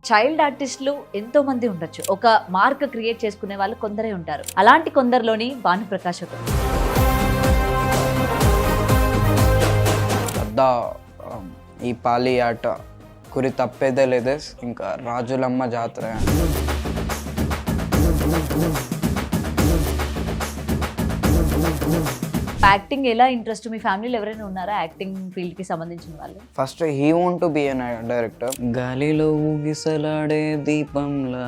Child ఆర్టిస్టులు ఎంతో మంది ఉండొచ్చు. ఒక మార్క్ క్రియేట్ చేసుకునే వాళ్ళు కొందరే ఉంటారు. అలాంటి కొందరిలోని భానుప్రకాష్ ఒకరు. పెద్ద ఈ పాలి ఆట కురి తప్పేదే లేదే ఇంకా రాజులమ్మ జాతర. యాక్టింగ్ ఎలా ఇంట్రెస్ట్? మీ ఫ్యామిలీలో ఎవరైనా ఉన్నారా యాక్టింగ్ ఫీల్డ్ కి సంబంధించిన వాళ్ళు? First he want to be an director. గాలిలో ఊగిసలాడే దీపంలా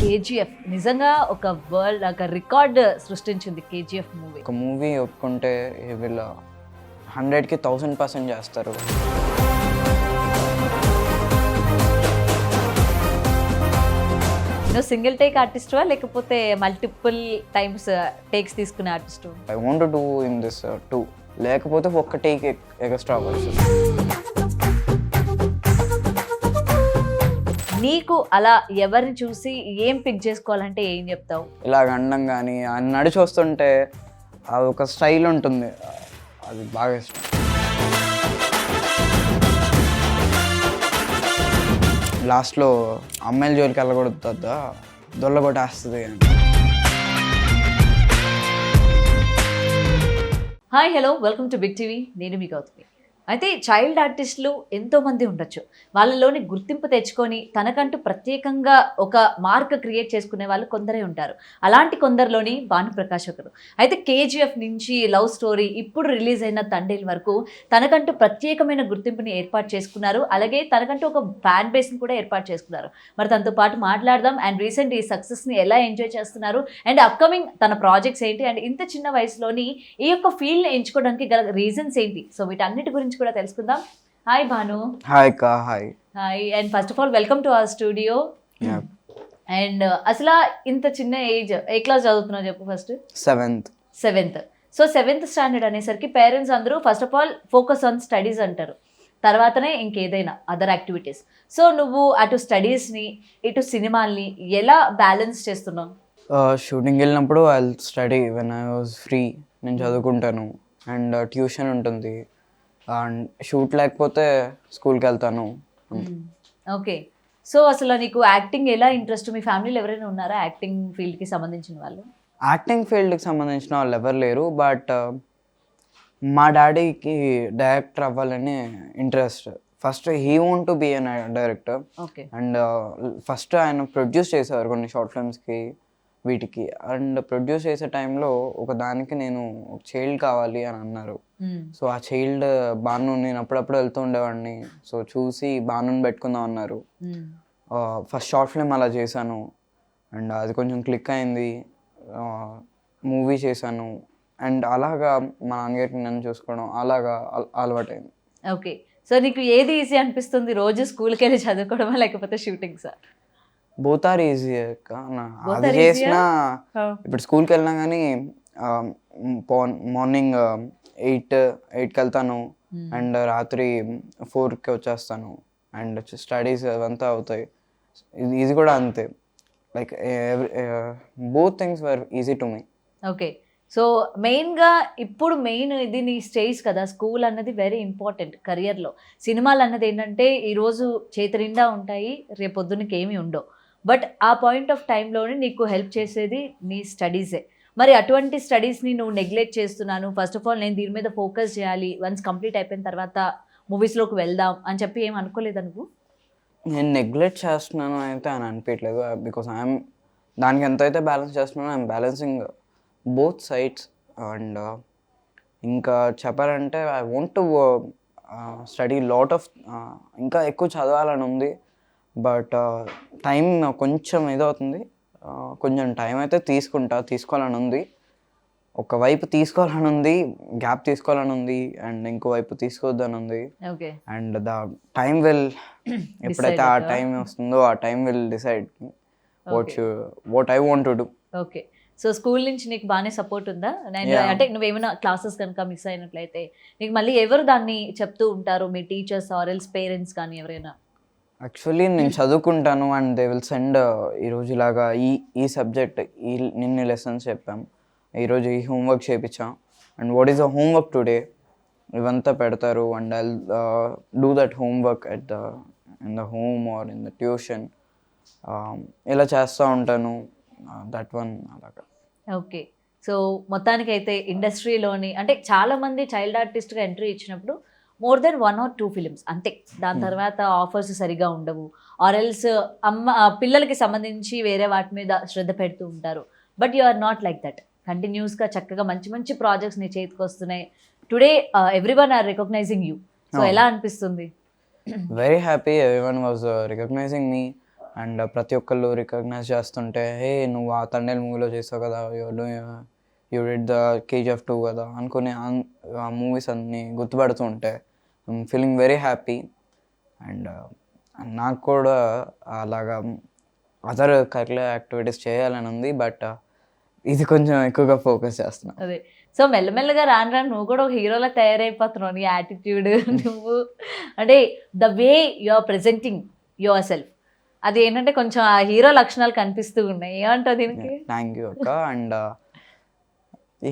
కేజీఎఫ్ నిజంగా ఒక వరల్డ్ ఒక రికార్డ్ సృష్టించింది కేజీఎఫ్ మూవీ. ఒక మూవీ ఒప్పుకుంటే వీళ్ళ 100కి 1000% చేస్తారు. నువ్వు సింగిల్ టేక్ ఆర్టిస్టువా లేకపోతే మల్టిపుల్ టైమ్స్ టేక్స్ తీసుకునే artist? I want to do in this two, లేకపోతే ఒక్క టేక్ ఎక్స్ట్రా వస్తుంది. నీకు అలా ఎవరిని చూసి ఏం పిక్ చేసుకోవాలంటే ఏం చెప్తావు? ఇలాగ అండం కానీ నడిచి వస్తుంటే అది ఒక స్టైల్ ఉంటుంది, అది బాగా ఇష్టం. లాస్ట్లో అమ్మాయిల జోలికి వెళ్ళకూడదు, దొల్ల కొట్టేస్తుంది అని. Hi hello, welcome to big TV. నేను మీ గౌతమి. అయితే చైల్డ్ ఆర్టిస్టులు ఎంతోమంది ఉండొచ్చు. వాళ్ళలోని గుర్తింపు తెచ్చుకొని తనకంటూ ప్రత్యేకంగా ఒక మార్క్ క్రియేట్ చేసుకునే వాళ్ళు కొందరే ఉంటారు. అలాంటి కొందరిలోని భానుప్రకాష్ ఒకరు. అయితే కేజీఎఫ్ నుంచి లవ్ స్టోరీ, ఇప్పుడు రిలీజ్ అయిన తండేల్ వరకు తనకంటూ ప్రత్యేకమైన గుర్తింపుని ఏర్పాటు చేసుకున్నారు. అలాగే తనకంటూ ఒక ఫ్యాన్ బేస్ని కూడా ఏర్పాటు చేసుకున్నారు. మరి తనతో పాటు మాట్లాడదాం అండ్ రీసెంట్ ఈ సక్సెస్ని ఎలా ఎంజాయ్ చేస్తున్నారు అండ్ అప్కమింగ్ తన ప్రాజెక్ట్స్ ఏంటి అండ్ ఇంత చిన్న వయసులోని ఈ యొక్క ఫీల్డ్ని ఎంచుకోవడానికి గల రీజన్స్ ఏంటి, సో వీటన్నిటి గురించి కూడా తెలుసుకుందాం. హాయ్ భాను. హాయ్ అక్క. Hi. Hi and first of all welcome to our studio. And అసలు ఇంత చిన్న ఏజ్ ఏ క్లాస్ చదువుతున్నావు చెప్పు first? Seventh. So seventh standard అనేసరికి పేరెంట్స్ అందరూ first of all focus on studies అంటారు, తర్వాతనే ఇంకేదైనా అదర్ యాక్టివిటీస్. సో నువ్వు అటు స్టడీస్ని ఇటు సినిమాల్ని ఎలా బ్యాలెన్స్ చేస్తున్నావు? షూటింగ్కి వెళ్ళినప్పుడు I study when I was free, నేను చదువుకుంటాను. అండ్ ట్యూషన్ ఉంటుంది. అండ్ షూట్ లేకపోతే స్కూల్కి వెళ్తాను. ఓకే. సో అసలు నీకు యాక్టింగ్ ఎలా ఇంట్రెస్ట్? మీ ఫ్యామిలీలో ఎవరైనా ఉన్నారా యాక్టింగ్ ఫీల్డ్కి సంబంధించిన వాళ్ళు? యాక్టింగ్ ఫీల్డ్కి సంబంధించిన వాళ్ళు ఎవరు లేరు, బట్ మా డాడీకి డైరెక్టర్ అవ్వాలని interest. First he want to be an director. Okay. And first ఆయన ప్రొడ్యూస్ చేసేవారు కొన్ని షార్ట్ ఫిల్మ్స్కి వీటికి. అండ్ ప్రొడ్యూస్ చేసే టైంలో ఒక దానికి నేను చైల్డ్ కావాలి అని అన్నారు. సో ఆ చైల్డ్ బాను నేను అప్పుడప్పుడు వెళ్తూ ఉండేవాడిని. సో చూసి బానుని పెట్టుకుందాం అన్నారు. ఫస్ట్ షార్ట్ ఫిల్మ్ అలా చేశాను అండ్ అది కొంచెం క్లిక్ అయింది. మూవీ చేశాను అండ్ అలాగా మా నాన్నగారికి నన్ను చూసుకోవడం అలాగా అలవాటైంది. ఓకే. సో నీకు ఏది ఈజీ అనిపిస్తుంది, రోజు స్కూల్కి వెళ్ళి చదువుకోవడమా లేకపోతే షూటింగ్సా? బోత్ ఆర్ ఈజీ అక్క. అది చేసినా ఇప్పుడు స్కూల్కి వెళ్ళినా కానీ మార్నింగ్ 8కి వెళ్తాను అండ్ రాత్రి 4కి వచ్చేస్తాను అండ్ స్టడీస్ అవంతా అవుతాయి. ఇది కూడా అంతే. Like both things were easy to me. Okay. So మెయిన్గా ఇప్పుడు ఇది నీ స్టేజ్ కదా, స్కూల్ అన్నది వెరీ ఇంపార్టెంట్ కెరియర్లో. సినిమాలు అన్నది ఏంటంటే ఈరోజు చేతి నిండా ఉంటాయి, రేపు పొద్దున్నకి ఏమీ ఉండవు. బట్ ఆ పాయింట్ ఆఫ్ టైంలోనే నీకు హెల్ప్ చేసేది నీ స్టడీసే. మరి అటువంటి స్టడీస్ని నువ్వు నెగ్లెక్ట్ చేస్తున్నాను, ఫస్ట్ ఆఫ్ ఆల్ నేను దీని మీద ఫోకస్ చేయాలి, వన్స్ కంప్లీట్ అయిపోయిన తర్వాత మూవీస్లోకి వెళ్దాం అని చెప్పి ఏం అనుకోలేదా నువ్వు? నేను నెగ్లెక్ట్ చేస్తున్నాను అయితే అని అనిపించలేదు. బికాస్ ఐఎమ్ దానికి ఎంత అయితే బ్యాలెన్స్ చేస్తున్నానో I'm balancing both sides. And ఇంకా చెప్పాలంటే I want to study lot of, ఇంకా ఎక్కువ చదవాలని ఉంది. బట్ టైం కొంచెం ఇదవుతుంది. కొంచెం టైం అయితే తీసుకోవాలని ఉంది. ఒకవైపు తీసుకోవాలని ఉంది, గ్యాప్ తీసుకోవాలని ఉంది, అండ్ ఇంకోవైపు తీసుకోవద్దని ఉంది. అండ్ ద టైం విల్, ఎప్పుడైతే ఆ టైం వస్తుందో ఆ time will decide what I want to do. Okay. So school నుంచి నీకు బాగానే సపోర్ట్ ఉందా? అంటే నువ్వేమైనా క్లాసెస్ కనుక మిస్ అయినట్లయితే నీకు మళ్ళీ ఎవరు దాన్ని చెప్తూ ఉంటారు, మీ టీచర్స్ ఆర్ ఎల్స్ పేరెంట్స్ కానీ ఎవరైనా? యాక్చువల్లీ నేను చదువుకుంటాను అండ్ దే విల్ సెండ్, ఈరోజు ఇలాగా ఈ సబ్జెక్ట్ నిన్న లెసన్స్ చెప్పాం, ఈరోజు ఈ హోంవర్క్ చేయించాం and what is the homework today, ఇవంతా పెడతారు. And I do that homework in the home or in the tuition. ఇలా చేస్తూ ఉంటాను. దట్ వన్ అలాగా. ఓకే. సో మొత్తానికైతే ఇండస్ట్రీలోని అంటే చాలామంది చైల్డ్ ఆర్టిస్ట్గా ఎంట్రీ ఇచ్చినప్పుడు మోర్ దెన్ 1 or 2 ఫిలిమ్స్ అంతే. దాని తర్వాత ఆఫర్స్ సరిగా ఉండవు, ఆర్ ఎల్స్ పిల్లలకి సంబంధించి వేరే వాటి మీద శ్రద్ధ పెడుతూ ఉంటారు. But you are not like that. కంటిన్యూస్గా చక్కగా మంచి మంచి ప్రాజెక్ట్స్ నీ చేతికి వస్తున్నాయి. Today everyone are recognizing you. So ఎలా అనిపిస్తుంది? Very happy, everyone was recognizing me. And ప్రతి ఒక్కళ్ళు రికగ్నైజ్ చేస్తుంటే, హే నువ్వు ఆ తండేల్ మూవీలో చేసావు కదా, యూ డిడ్ ద KGF 2 కదా అనుకుని ఆ మూవీస్ అన్నీ గుర్తుపడుతూ ఉంటే I'm feeling very happy. And నాకు కూడా అలాగా అదర్ కరికులర్ యాక్టివిటీస్ చేయాలని ఉంది. బట్ ఇది కొంచెం ఎక్కువగా ఫోకస్ చేస్తున్నా. అదే. సో మెల్లమెల్లగా రాను రాను నువ్వు కూడా ఒక హీరోలా తయారైపోతున్నావు. నీ యాటిట్యూడ్ నువ్వు అంటే the way you are presenting yourself, అది ఏంటంటే కొంచెం ఆ హీరో లక్షణాలు కనిపిస్తూ ఉన్నాయి. ఏమంటావు దీనికి? థ్యాంక్ యూ అక్క. అండ్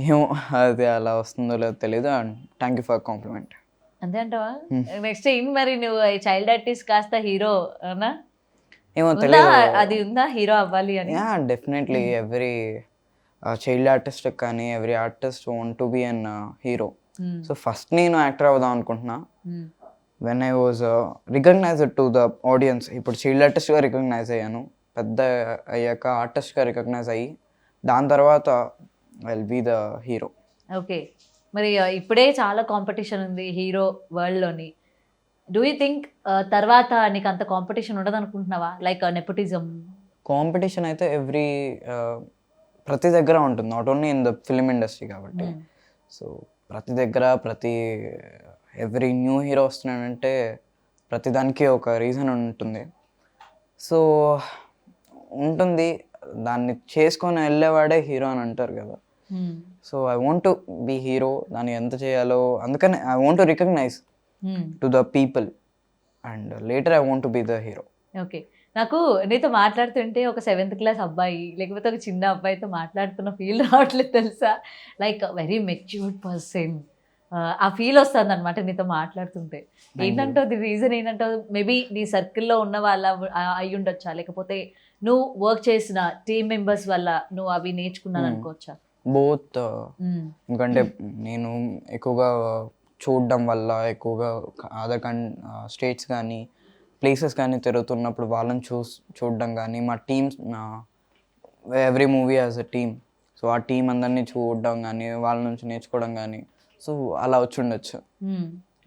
ఏమో అది అలా వస్తుందో లేదో తెలీదు. And thank you for compliment. అంతే అంటావా? నెక్స్ట్ ఏంటి మరి, నువ్వు చైల్డ్ ఆర్టిస్ట్ కాస్త హీరో అవునా? ఏమో ఉందా తెలియదు. అది, ఉందా హీరో అవ్వాలి అని? Yeah definitely every child artist కానీ every artist want to be an hero. So first నేను యాక్టర్ అవుదాం అనుకుంటున్నా. When I was recognised to the audience. ఇప్పుడు చైల్డ్ ఆర్టిస్ట్గా రికగ్నైజ్ అయ్యాను, పెద్ద అయ్యాక ఆర్టిస్ట్గా రికగ్నైజ్ అయ్యి దాని తర్వాత I will be the hero. Okay. మరి ఇప్పుడే చాలా కాంపిటీషన్ ఉంది హీరో వరల్డ్లోని. డూ యూ థింక్ తర్వాత నీకు అంత కాంపిటీషన్ ఉండదు అనుకుంటున్నావా? లైక్ నెపోటిజం కాంపిటీషన్ అయితే ప్రతి దగ్గర ఉంటుంది, not only in the film industry కాబట్టి. సో ప్రతి దగ్గర ఎవ్రీ న్యూ హీరో వస్తున్నాడంటే ప్రతి దానికి ఒక రీజన్ ఉంటుంది. సో ఉంటుంది, దాన్ని చేసుకొని వెళ్ళేవాడే హీరో అని అంటారు కదా. So I want to be hero. దాన్ని ఎంత చేయాలో అందుకని I want to recognize to the people and later I want to be the hero. Okay. నాకు నీతో మాట్లాడుతుంటే ఒక 7th క్లాస్ అబ్బాయి లేకపోతే ఒక చిన్న అబ్బాయితో మాట్లాడుతున్న ఫీల్ రావట్లేదు తెలుసా? లైక్ వెరీ మెచ్యూర్డ్ పర్సన్, ఆ ఫీల్ వస్తుంది అనమాట నీతో మాట్లాడుతుంటే. ఏంటంటే అది రీజన్ ఏంటంటే మేబీ నీ సర్కిల్లో ఉన్న వాళ్ళ అయి ఉండొచ్చా, లేకపోతే నువ్వు వర్క్ చేసిన టీమ్ మెంబర్స్ వల్ల నువ్వు అవి నేర్చుకున్నాను అనుకోవచ్చా? బోత్. ఎందుకంటే నేను ఎక్కువగా చూడడం వల్ల, ఎక్కువగా అదర్ స్టేట్స్ కానీ ప్లేసెస్ కానీ తిరుగుతున్నప్పుడు వాళ్ళని చూడడం కానీ, మా teams every movie as a team. So ఆ టీం అందరినీ చూడడం కానీ, వాళ్ళ నుంచి నేర్చుకోవడం కానీ, సో అలా వచ్చి ఉండొచ్చు.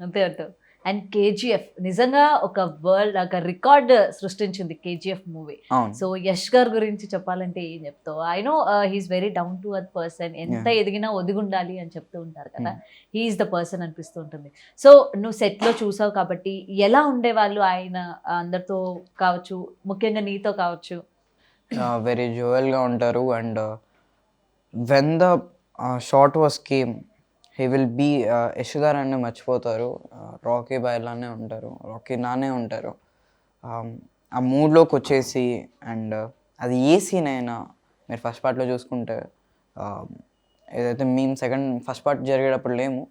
అంతే అంటావు. అండ్ KGF నిజంగా ఒక వరల్డ్, ఒక రికార్డ్ సృష్టించింది KGF మూవీ. సో యష్ గారి గురించి చెప్పాలంటే ఏం చెప్తావు? I know he's very down to earth person, ఎంత ఎదిగినా ఒదిగుండాలి అని చెప్తూ ఉంటారు కదా, హీఈస్ ద పర్సన్ అనిపిస్తూ ఉంటుంది. సో నువ్వు సెట్లో చూసావు కాబట్టి ఎలా ఉండేవాళ్ళు ఆయన అందరితో కావచ్చు, ముఖ్యంగా నీతో కావచ్చు? వెరీ జోయల్గా ఉంటారు. And when the short was came he will be Yash garu అన్నీ మర్చిపోతారు, రాకీ బాయ్ లానే ఉంటారు, రాకీ నానే ఉంటారు. ఆ మూడ్లోకి వచ్చేసి అండ్ అది ఏ సీన్ అయినా మీరు ఫస్ట్ పార్ట్లో చూసుకుంటే, ఏదైతే మేము ఫస్ట్ పార్ట్ జరిగేటప్పుడు లేము,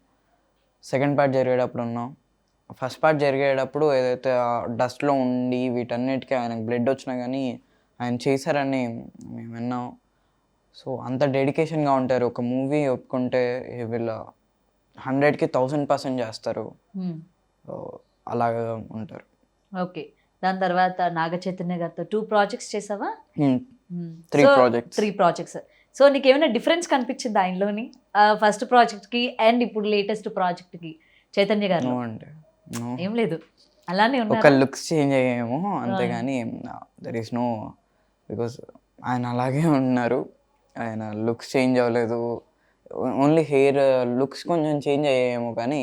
సెకండ్ పార్ట్ జరిగేటప్పుడు ఉన్నాం. ఫస్ట్ పార్ట్ జరిగేటప్పుడు ఏదైతే డస్ట్లో ఉండి వీటన్నిటికీ ఆయనకు బ్లడ్ వచ్చినా కానీ ఆయన చేశారని మేము విన్నాం. సో అంత డెడికేషన్గా ఉంటారు. ఒక మూవీ ఒప్పుకుంటే వీళ్ళ 100కి 1000% చేస్తారు, అలాగా ఉంటారు. ఓకే. దాని తర్వాత నాగ చైతన్య గారితో 2 ప్రాజెక్ట్స్ చేసావా? 3 ప్రాజెక్ట్స్. సో నీకు ఏమైనా డిఫరెన్స్ కనిపించింది ఆయనలోని, ఫస్ట్ ప్రాజెక్ట్కి అండ్ ఇప్పుడు లేటెస్ట్ ప్రాజెక్ట్కి చైతన్య గారు? ఏం లేదు, అలానే ఒక ఉన్నారు. లుక్స్ చేంజ్ అయ్యాయేమో అంతేగాని దర్ ఈస్ నో, బికాస్ ఆయన అలాగే ఉన్నారు, ఆయన లుక్స్ చేంజ్ అవ్వలేదు. ఓన్లీ హెయిర్ లుక్స్ కొంచెం చేంజ్ అయ్యాయేమో కానీ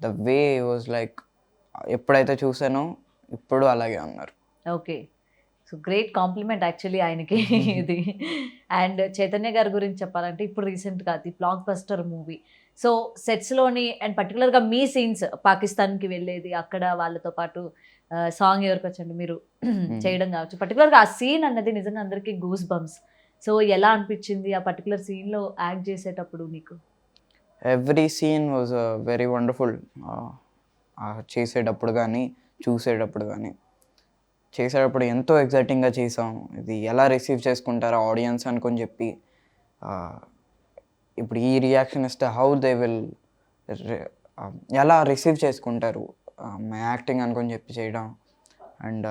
ద వే వాజ్ లైక్ ఎప్పుడైతే చూసానో ఇప్పుడు అలాగే ఉన్నారు. Okay. So great compliment actually ఆయనకి ఇది. అండ్ చైతన్య గారి గురించి చెప్పాలంటే ఇప్పుడు రీసెంట్గా the blockbuster movie. So సెట్స్లోని అండ్ పర్టికులర్గా మీ సీన్స్ పాకిస్తాన్కి వెళ్ళేది, అక్కడ వాళ్ళతో పాటు సాంగ్ ఎవరికి వచ్చండి మీరు చేయడం కావచ్చు, పర్టికులర్గా ఆ సీన్ అన్నది నిజంగా అందరికీ గూస్ బంప్స్. సో ఎలా అనిపించింది ఆ పర్టికులర్ సీన్లో యాక్ట్ చేసేటప్పుడు నీకు? Every scene was very wonderful. చేసేటప్పుడు కానీ చూసేటప్పుడు కానీ చేసేటప్పుడు ఎంతో ఎగ్జైటింగ్గా చేసాం. ఇది ఎలా రిసీవ్ చేసుకుంటారో ఆడియన్స్ అనుకొని చెప్పి ఇప్పుడు ఈ రియాక్షన్ ఇస్తే హౌ దే విల్ ఎలా రిసీవ్ చేసుకుంటారు మై యాక్టింగ్ అనుకొని చెప్పి చేయడం. అండ్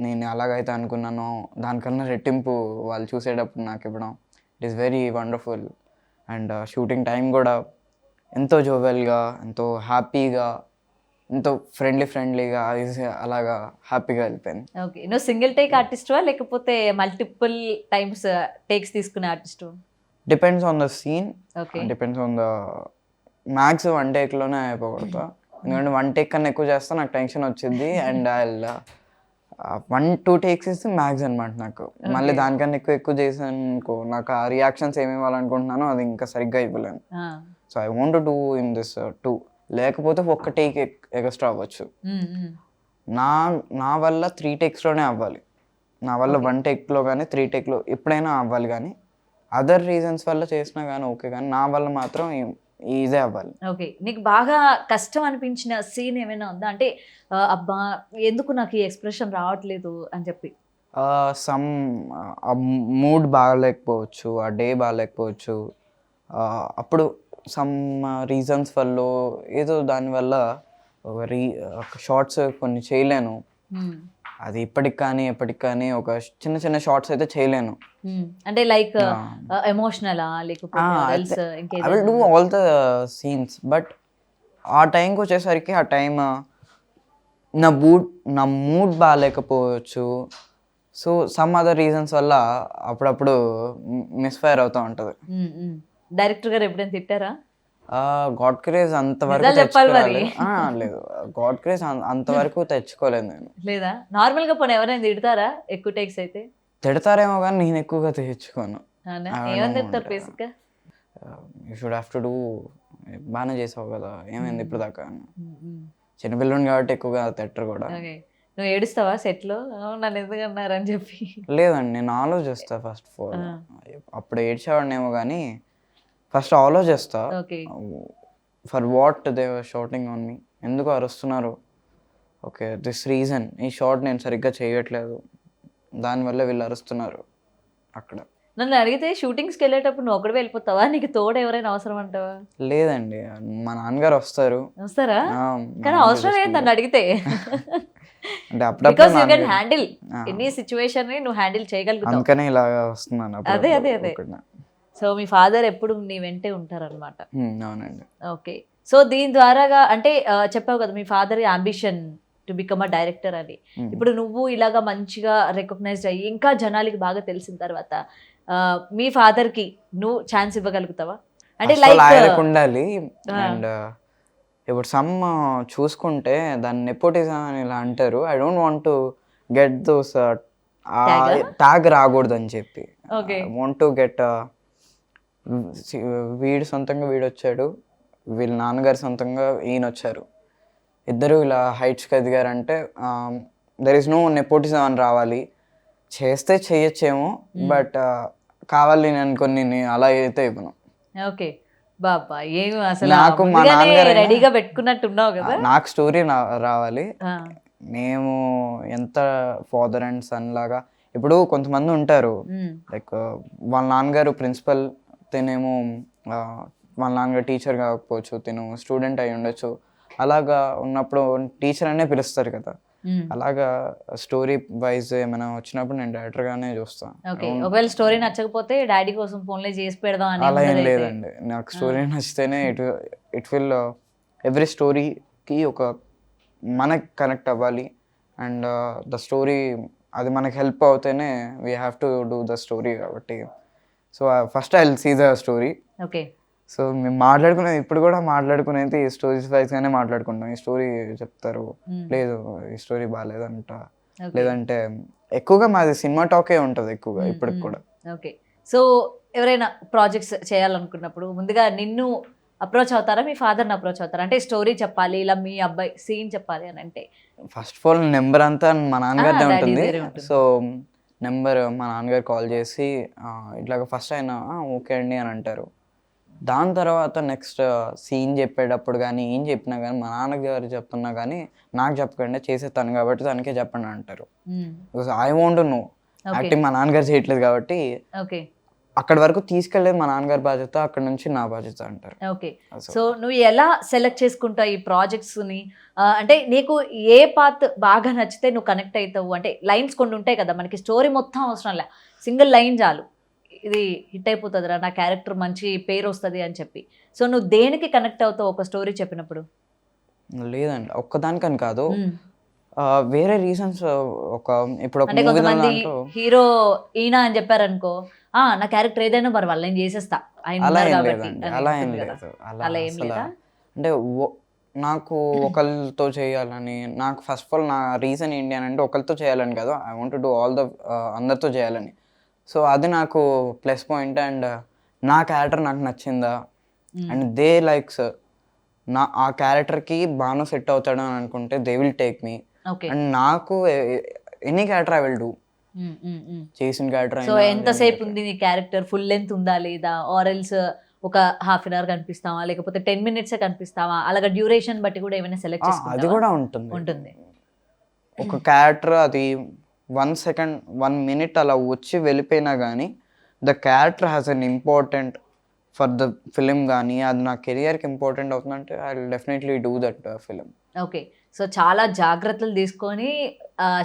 నేను ఎలాగైతే అనుకున్నానో దానికన్నా రెట్టింపు వాళ్ళు చూసేటప్పుడు నాకు ఇవ్వడం. It is very wonderful. And shooting time కూడా ఎంతో జోవెల్గా, ఎంతో హ్యాపీగా, ఎంతో ఫ్రెండ్లీగా అలాగా హ్యాపీగా వెళ్ళిపోయింది. ఓకే, నువ్వు సింగిల్ టేక్ ఆర్టిస్ట్వా లేకపోతే మల్టిపుల్ టైమ్స్ టేక్స్ తీసుకునే artist? Depends on the scene, okay, depends on the max 1 టేక్లోనే అయిపోగొడతా. ఎందుకంటే 1 టేక్ కన్నా ఎక్కువ చేస్తా నాకు టెన్షన్ వచ్చింది. అండ్ ఐ 1-2 టేక్స్ ఇస్తే మ్యాక్స్ అనమాట నాకు. మళ్ళీ దానికన్నా ఎక్కువ చేశాను అనుకో, నాకు ఆ రియాక్షన్స్ ఏమి ఇవ్వాలనుకుంటున్నానో అది ఇంకా సరిగ్గా ఇవ్వలేను. So I want to do in this 2, లేకపోతే 1 టేక్ ఎక్స్ట్రా అవ్వచ్చు. నా వల్ల 3 టేక్స్లోనే అవ్వాలి. నా వల్ల 1 టేక్లో కానీ 3 టేక్లో ఎప్పుడైనా అవ్వాలి. కానీ అదర్ రీజన్స్ వల్ల చేసినా కానీ ఓకే, కానీ నా వల్ల మాత్రం ఈజీ అవ్వాలి. ఓకే, నీకు బాగా కష్టం అనిపించిన సీన్ ఏమైనా ఉందా? అంటే అబ్బా ఎందుకు నాకు ఈ ఎక్స్ప్రెషన్ రావట్లేదు అని చెప్పి. సమ్ మూడ్ బాగాలేకపోవచ్చు, ఆ డే బాగాలేకపోవచ్చు, అప్పుడు సమ్ రీజన్స్ వల్ల ఏదో దానివల్ల షార్ట్స్ కొన్ని చేయలేను. అది ఇప్పటికి కానీ ఎప్పటికి కానీ ఒక చిన్న షార్ట్స్ అయితే చేయలేను. అంటే లైక్ ఎమోషనలా లేకపోతే I will do all the scenes, but ఆ టైంకి వచ్చేసరికి ఆ టైం నా మూడ్ బాగాలేకపోవచ్చు. సో సమ్ అదర్ రీజన్స్ వల్ల అప్పుడప్పుడు మిస్ఫైర్ అవుతూ ఉంటుంది. డైరెక్టర్ గారు ఎప్పుడైనా తిట్టారా? గాడ్ క్రేజ్ అంతవరకు తెచ్చుకోలేదు. లేదు, గాడ్ క్రేజ్ అంతవరకు తెచ్చుకోలేదు నేను. లేదా నార్మల్గా పోనీ ఎవరైనా తిడతారా ఎక్కువ టేక్స్ అయితే? తిడతారేమో కానీ నేను ఎక్కువగా తెచ్చుకోను. ఏమని తిడతారు బేసిక్గా? You should have to do, బాగానే చేసావు కదా, ఏమైంది ఇప్పుడు దాకా. చిన్నపిల్లని కాబట్టి ఎక్కువగా తిట్టరు కూడా. నువ్వు ఏడుస్తావా సెట్లో నన్ను ఎందుకు అన్నారని చెప్పి? లేదండి, నేను ఆలోచిస్తా ఫస్ట్ ఆఫ్ ఆల్. అప్పుడు ఏడ్చేవాడినేమో కానీ ఫస్ట్ ఆలోచిస్తా, for what they were shouting on me, ఎందుకు అరుస్తున్నారు, ఓకే దిస్ రీజన్, ఈ షార్ట్ నేను సరిగ్గా చేయట్లేదు, దానివల్ల వీళ్ళు అరుస్తున్నారు. అక్కడ నన్ను అడిగితే షూటింగ్స్కి వెళ్ళేటప్పుడు నువ్వు ఒకటి వెళ్ళిపోతావా, నీకు తోడు ఎవరైనా అవసరం అంటావా? లేదండి, మా నాన్నగారు వస్తారా? కానీ అవసరం లేదు నన్ను అడిగితే. అంటే అప్పుడప్పుడు హ్యాండిల్ ఎనీ సిచ్యువేషన్ నువ్వు హ్యాండిల్ చేయగలుగుతావు, అందుకనే ఇలా వస్తున్నాను. అదే సో మీ ఫాదర్ ఎప్పుడు నీ వెంటే ఉంటారనమాట. అవునండి. ఓకే, సో దీని ద్వారాగా అంటే చెప్పావు కదా మీ father ambition to become a director అని. ఇప్పుడు నువ్వు ఇలాగా మంచిగా రికగ్నైజ్ అయ్యి ఇంకా జనాలకి బాగా తెలిసిన తర్వాత మీ ఫాదర్ కి నువ్వు ఛాన్స్ ఇవ్వగలుగుతావా? అంటే లైక్ ఉండాలి. అండ్ ఇప్పుడు సమ్ చూసుకుంటే దాన్ని నెపోటిజం అని ఇలా అంటారు. I don't want to get those tag రాకూడదు అని చెప్పి. ఐ వాంట్ టు గెట్ వీడు సొంతంగా వీడు వచ్చాడు, వీళ్ళ నాన్నగారు సొంతంగా ఈయన వచ్చారు, ఇద్దరు ఇలా హైట్స్కి ఎదిగారంటే దెర్ ఇస్ నో నెపోటిజం అని రావాలి. చేస్తే చేయొచ్చేమో, బట్ కావాలి నేను అనుకుని అలా అయితే ఇవ్వను. ఓకే బాబా, ఏమి అసలు నాకు మా నాన్నగారు రెడీగా పెట్టుకున్నట్టున్నావు కదా. నాకు స్టోరీ రావాలి. మేము ఎంత ఫాదర్ అండ్ సన్ లాగా, ఇప్పుడు కొంతమంది ఉంటారు లైక్ వాళ్ళ నాన్నగారు ప్రిన్సిపల్, తినేమో వాళ్ళ నాన్నగారు టీచర్ కాకపోవచ్చు, తిను స్టూడెంట్ అయి ఉండొచ్చు. అలాగా ఉన్నప్పుడు టీచర్ అనే పిలుస్తారు కదా. అలాగా స్టోరీ వైజ్ ఏమైనా వచ్చినప్పుడు నేను డైరెక్టర్ గానే చూస్తాను. ఒకవేళ స్టోరీ నచ్చకపోతే డాడీ కోసం ఫోన్లే చేసి పెడదాం అని అలా ఏం లేదండి. నాకు స్టోరీ నచ్చితేనే ఇట్ విల్ ఎవ్రీ స్టోరీకి ఒక మనకి కనెక్ట్ అవ్వాలి. అండ్ ద స్టోరీ అది మనకి హెల్ప్ అవుతేనే we have to do the story. కాబట్టి so first I will see the story. Okay, so మేము మాట్లాడుకునేది ఇప్పుడు కూడా మాట్లాడుకునేది ఈ స్టోరీస్ వైజ్గానే మాట్లాడుకుంటాం. ఈ స్టోరీ చెప్తారు, లేదు ఈ స్టోరీ బాగాలేదంట, లేదంటే ఎక్కువగా మాది సినిమా టాకే ఉంటుంది ఎక్కువగా ఇప్పటికి కూడా. ఓకే, సో ఎవరైనా ప్రాజెక్ట్స్ చేయాలనుకున్నప్పుడు ముందుగా నిన్ను అప్రోచ్ అవుతారా, మీ ఫాదర్ని అప్రోచ్ అవుతారా? అంటే స్టోరీ చెప్పాలి, ఇలా మీ అబ్బాయి సీన్ చెప్పాలి అని అంటే ఫస్ట్ ఆఫ్ ఆల్ నెంబర్ అంతా మా నాన్నగారిదే ఉంటుంది. సో నెంబర్ మా నాన్నగారు కాల్ చేసి ఇట్లాగ ఫస్ట్ ఆయన ఓకే అండి అని అంటారు. దాని తర్వాత నెక్స్ట్ సీన్ చెప్పేటప్పుడు కానీ ఏం చెప్పినా కానీ మా నాన్నగారు చెప్తున్నా కానీ నాకు చెప్పకండి చేసే తను కాబట్టి తనకే చెప్పండి అంటారు. Because I want no acting మా నాన్నగారు చేయట్లేదు కాబట్టి ఓకే అక్కడి వరకు తీసుకెళ్ళేది మా నాన్నగారి బాధ్యత, అక్కడ నుంచి నా బాధ్యత అంటారు. ఓకే. సో నువ్వు ఎలా సెలెక్ట్ చేసుకుంటావు ఈ ప్రాజెక్ట్స్ని? అంటే నీకు ఏ పాత్ బాగా నచ్చితే నువ్వు కనెక్ట్ అవుతావు? అంటే లైన్స్ కొన్ని ఉంటాయి కదా, మనకి స్టోరీ మొత్తం అవసరం లే, సింగిల్ లైన్ చాలు, ఇది హిట్ అయిపోతుందిరా, నా క్యారెక్టర్ మంచి పేరు వస్తుంది అని చెప్పి. సో నువ్వు దేనికి కనెక్ట్ అవుతావు ఒక స్టోరీ చెప్పినప్పుడు? లేదండి ఒక్కదానికని కాదు, వేరే రీజన్స్. ఒక ఇప్పుడు ఒక అంటే మూవీ కొంతమంది దాంట్లో హీరో ఈయన అని చెప్పారనుకో, నా క్యారెక్టర్ ఏదైనా మరి వాళ్ళని చేసేస్తా, ఆయన అలా ఉన్నారు ఏం కాబట్టి లేదండి, అని అలా ఏం ఉంటుంది కదా. లేదు. అలా అలా ఏం అసలు లేదా? అంటే నాకు ఒకరితో చేయాలని, నాకు ఫస్ట్ ఆఫ్ ఆల్ నా రీజన్ ఏంటి అని అంటే ఒకరితో చేయాలని కాదు, I want to do all the అందరితో చేయాలని. సో అది నాకు ప్లస్ పాయింట్. అండ్ నా క్యారెక్టర్ నాకు నచ్చిందా అండ్ దే లైక్స్ ఆ క్యారెక్టర్కి బాగా సెట్ అవుతాడు అని అనుకుంటే they will take me. Okay. And నాకు any character I will do, చేసిన క్యారెక్టర్ సో ఎంతసేపు ఉంది నీ క్యారెక్టర్? ఫుల్ లెంత్ ఉందా లేదా? ఆర్ ఎల్స్ ఒక హాఫ్ అన్ అవర్ కనిపిస్తావా, లేకపోతే 10 minutes కనిపిస్తావా? అలాగా డ్యూరేషన్ బట్టి కూడా ఏమైనా సెలెక్ట్ అది చేసుకుంటావా? కూడా ఉంటుంది. ఉంటుంది. ఒక క్యారెక్టర్ అది 1 second 1 minute అలా వచ్చి వెళ్ళిపోయినా కానీ the character has an important for the film, కానీ అది నా కెరియర్కి ఇంపార్టెంట్ అవుతుందంటే I will definitely do that film. Okay. So చాలా జాగ్రత్తలు తీసుకొని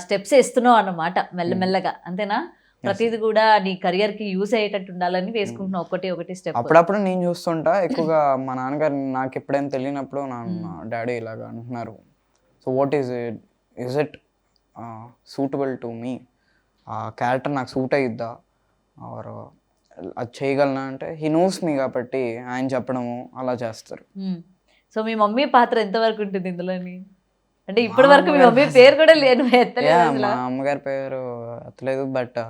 స్టెప్స్ వేస్తున్నావు అన్నమాట మెల్లమెల్లగా, అంతేనా? ప్రతిది కూడా నీ కెరియర్కి యూస్ అయ్యేటట్టు ఉండాలని వేసుకుంటున్నావు ఒకటి ఒకటి స్టెప్. అప్పుడప్పుడు నేను చూస్తుంటా ఎక్కువగా మా నాన్నగారు నాకు ఎప్పుడైనా తెలియనప్పుడు డాడీ ఇలాగా అంటున్నారు, so what is it suitable to me, ఆ క్యారెక్టర్ నాకు సూట్ అయ్యిద్దా ఆర్ అది చేయగలనా అంటే హీ నోస్ మీ కాబట్టి ఆయన చెప్పడము అలా చేస్తారు. సో మీ మమ్మీ పాత్ర ఎంతవరకు ఉంటుంది ఇందులోని? అంటే ఇప్పటి వరకు మీ మమ్మీ పేరు కూడా లేదు, ఎత్తలేదు అసలు. మా అమ్మగారి పేరు ఎత్తలేదు, బట్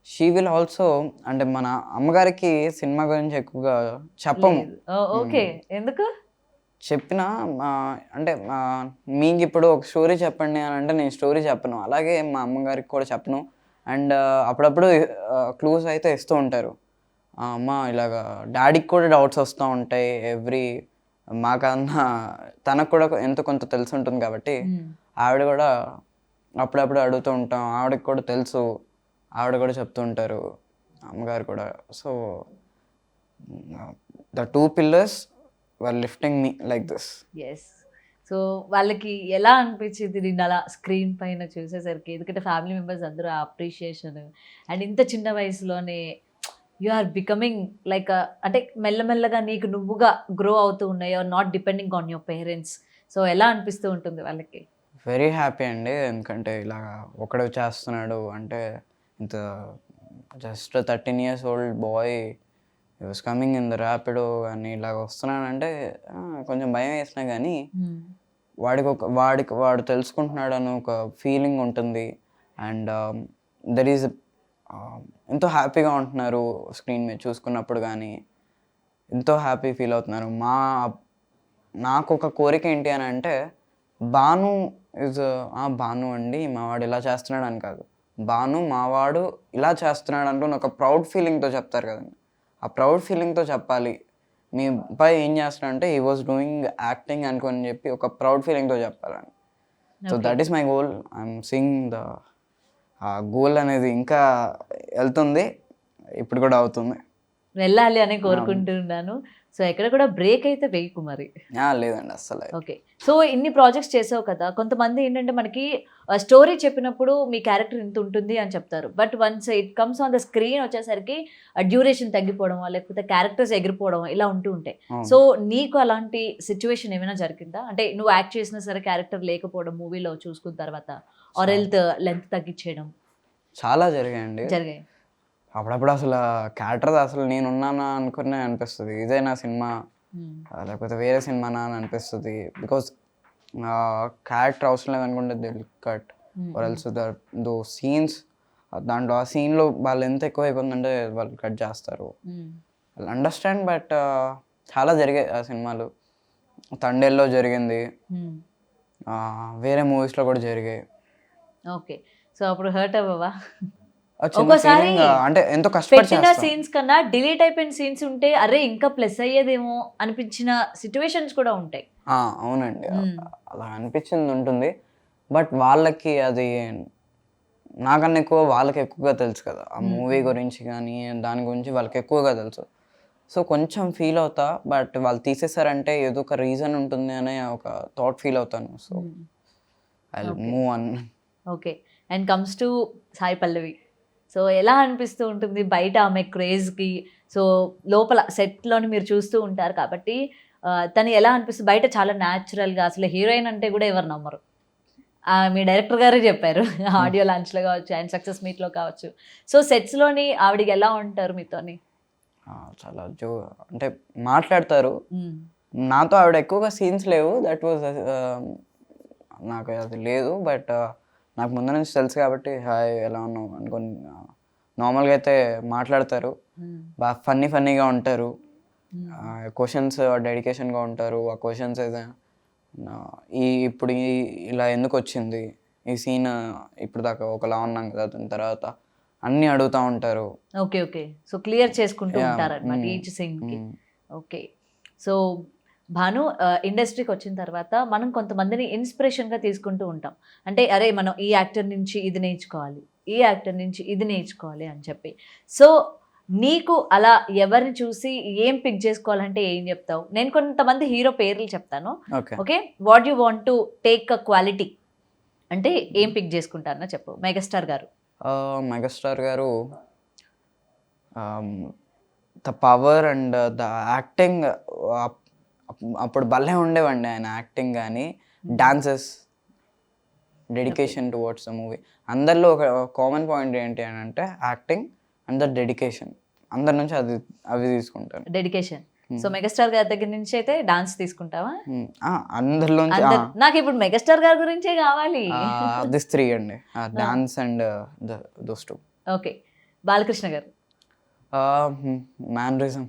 షీ విల్ ఆల్సో. అంటే మన అమ్మగారికి సినిమా గురించి ఎక్కువగా చెప్పము. ఓకే. ఎందుకు? చెప్పిన అంటే మీకు ఇప్పుడు ఒక స్టోరీ చెప్పండి అని అంటే నేను స్టోరీ చెప్పను, అలాగే మా అమ్మగారికి కూడా చెప్పను. అండ్ అప్పుడప్పుడు క్లూస్ అయితే ఇస్తూ ఉంటారు. అమ్మ ఇలాగా డాడీకి కూడా డౌట్స్ వస్తూ ఉంటాయి మాకన్నా తనకు కూడా ఎంతో కొంత తెలిసి ఉంటుంది కాబట్టి ఆవిడ కూడా అప్పుడప్పుడు అడుగుతూ ఉంటాం, ఆవిడకి కూడా తెలుసు, ఆవిడ కూడా చెప్తూ ఉంటారు అమ్మగారు కూడా. So the 2 pillars were lifting me like this. Yes. So వాళ్ళకి ఎలా అనిపించింది నిన్న అలా స్క్రీన్ పైన చూసేసరికి? ఎందుకంటే ఫ్యామిలీ మెంబర్స్ అందరూ అప్రిషియేషన్, అండ్ ఇంత చిన్న వయసులోనే యు ఆర్ బికమింగ్ లైక్, అంటే మెల్లమెల్లగా నీకు నువ్వుగా గ్రో అవుతూ ఉన్నాయి, are not depending on your parents. So ఎలా అనిపిస్తూ ఉంటుంది వాళ్ళకి? వెరీ హ్యాపీ అండి, ఎందుకంటే ఇలాగా ఒకడు చేస్తున్నాడు అంటే, ఇంత just 13 years old boy was coming in the Rapido అని ఇలాగ వస్తున్నాడంటే కొంచెం భయం వేసినా కానీ వాడు తెలుసుకుంటున్నాడు అని ఒక ఫీలింగ్ ఉంటుంది. అండ్ దర్ ఈజ్ ఎంతో హ్యాపీగా ఉంటున్నారు స్క్రీన్ మీద చూసుకున్నప్పుడు, కానీ ఎంతో హ్యాపీ ఫీల్ అవుతున్నారు. నాకు ఒక కోరిక ఏంటి అని అంటే, భాను భాను అండి మావాడు ఇలా చేస్తున్నాడు అని కాదు, భాను మావాడు ఇలా చేస్తున్నాడు అంటూ ఒక ప్రౌడ్ ఫీలింగ్తో చెప్తారు కదండి, ఆ ప్రౌడ్ ఫీలింగ్తో చెప్పాలి. మీ అబ్బాయి ఏం చేస్తున్నాడంటే హీ వాజ్ డూయింగ్ యాక్టింగ్ అనుకొని చెప్పి ఒక ప్రౌడ్ ఫీలింగ్తో చెప్పాలని. So that is my goal. I'm seeing ఆ గోల్ అనేది ఇంకా వెళ్తుంది, ఇప్పుడు కూడా అవుతుంది, వెళ్ళాలి అని కోరుకుంటున్నాను. సో ఎక్కడ కూడా బ్రేక్ అయితే వేయకు మరి. లేదండి అస్సలు. ఓకే. సో ఇన్ని ప్రాజెక్ట్స్ చేసావు కదా, కొంతమంది ఏంటంటే మనకి స్టోరీ చెప్పినప్పుడు మీ క్యారెక్టర్ ఇంత ఉంటుంది అని చెప్తారు, but once it comes on the screen వచ్చేసరికి డ్యూరేషన్ తగ్గిపోవడం, లేకపోతే క్యారెక్టర్స్ ఎగిరిపోవడం ఇలా ఉంటూ ఉంటాయి. సో నీకు అలాంటి సిచ్యువేషన్ ఏమైనా జరిగిందా? అంటే నువ్వు యాక్ట్ చేసినా సరే క్యారెక్టర్ లేకపోవడం మూవీలో చూసుకున్న తర్వాత, ఆర్ లెంత్ తగ్గించేయడం చాలా జరిగాయండి. జరిగాయి. అప్పుడప్పుడు అసలు క్యారెక్టర్ అసలు నేను ఉన్నానా అనుకునే అనిపిస్తుంది, ఇదే నా సినిమా లేకపోతే వేరే సినిమానా అని అనిపిస్తుంది. బికాస్ క్యారెక్టర్ అవసరం లేదనుకుంటే deal cut or else though scenes, దాంట్లో ఆ సీన్లో వాళ్ళు ఎంత ఎక్కువ అయిపోతుందంటే వాళ్ళు కట్ చేస్తారు, వాళ్ళు అండర్స్టాండ్. బట్ చాలా జరిగాయి ఆ సినిమాలు. తండేల్లో జరిగింది, వేరే మూవీస్లో కూడా జరిగాయి. ఓకే. సో అప్పుడు హర్ట్ అవ్వవా? ఆ చిన్న ఒక్కోసారి feeling, అంటే ఎంతో కష్టపడి పెట్టిన చేస్తాం. సీన్స్ కన్నా డిలీట్ అయిపోయిన సీన్స్ ఉంటే అరే ఇంకా ప్లస్ అయ్యేదేమో అనిపించిన సిచ్యువేషన్స్ కూడా ఉంటాయి. అవునండి. మ్మ్. అలా అనిపించింది ఉంటుంది. బట్ వాళ్ళకి అది నాకన్నా ఎక్కువ వాళ్ళకి ఎక్కువగా తెలుసు కదా! ఆ మూవీ గురించి కానీ, దాని గురించి వాళ్ళకి ఎక్కువగా తెలుసు. సో, కొంచెం ఫీల్ అవుతా. బట్ వాళ్ళు తీసేసారంటే ఏదో ఒక రీజన్ ఉంటుంది అనే ఒక థాట్ ఫీల్ అవుతాను. So, I will Okay. Move on. Okay. And comes to Sai Pallavi. So ఎలా అనిపిస్తూ ఉంటుంది బయట ఆమె క్రేజ్కి? సో లోపల సెట్లోని మీరు చూస్తూ ఉంటారు కాబట్టి తను ఎలా అనిపిస్తుంది బయట? చాలా న్యాచురల్గా అసలు హీరోయిన్ అంటే కూడా ఎవరు నమ్మరు. మీ డైరెక్టర్ గారే చెప్పారు ఆడియో లాంచ్లో కావచ్చు అండ్ సక్సెస్ మీట్లో కావచ్చు. సో సెట్స్లోని ఆవిడకి ఎలా ఉంటారు మీతోని? చాలా అంటే మాట్లాడతారు. నాతో ఆవిడ ఎక్కువగా సీన్స్ లేవు. దట్ వాజ్ నాకు అది లేదు. బట్ నాకు ముందు నుంచి తెలుసు కాబట్టి హాయ్ ఎలా ఉన్నావు అనుకొని నార్మల్గా అయితే మాట్లాడతారు. బాగా ఫన్నీగా ఉంటారు. క్వశ్చన్స్ డెడికేషన్గా ఉంటారు. ఆ క్వశ్చన్స్ అయితే ఇప్పుడు ఇలా ఎందుకు వచ్చింది ఈ సీన్, ఇప్పుడు దాకా ఒకలా ఉన్నాం కదా, దాని తర్వాత అన్నీ అడుగుతూ ఉంటారు. Okay okay. సో క్లియర్ చేసుకుంటూ Yeah. ఉంటారన్నమాట ఈచ్ సీన్కి. ఓకే. సో భాను ఇండస్ట్రీకి వచ్చిన తర్వాత మనం కొంతమందిని ఇన్స్పిరేషన్గా తీసుకుంటూ ఉంటాం. అంటే అరే మనం ఈ యాక్టర్ నుంచి ఇది నేర్చుకోవాలి, ఈ యాక్టర్ నుంచి ఇది నేర్చుకోవాలి అని చెప్పి. సో నీకు అలా ఎవరిని చూసి ఏం పిక్ చేసుకోవాలంటే ఏం చెప్తావు? నేను కొంతమంది హీరో పేర్లు చెప్తాను. Okay. Okay, what you want to take a quality అంటే ఏం పిక్ చేసుకుంటారో చెప్పు. మెగాస్టార్ గారు. మెగాస్టార్ గారు the power and the acting అప్పుడు భలే ఉండేవండి ఆయన యాక్టింగ్ కానీ, dances, dedication towards the movie. అందరిలో ఒక కామన్ పాయింట్ ఏంటి అని అంటే యాక్టింగ్ అండ్ ద డెడికేషన్. అందరి నుంచి అవి తీసుకుంటాను. డెడికేషన్. సో మెగాస్టార్ గారి దగ్గర నుంచి అయితే డాన్స్ తీసుకుంటావా? అందరిలోంచి నాకు ఇప్పుడు మెగాస్టార్ గారి గురించే కావాలి. దిస్ 3 అండి, dance and those 2. Okay. Balakrishna గారు. మ్యానరిజం.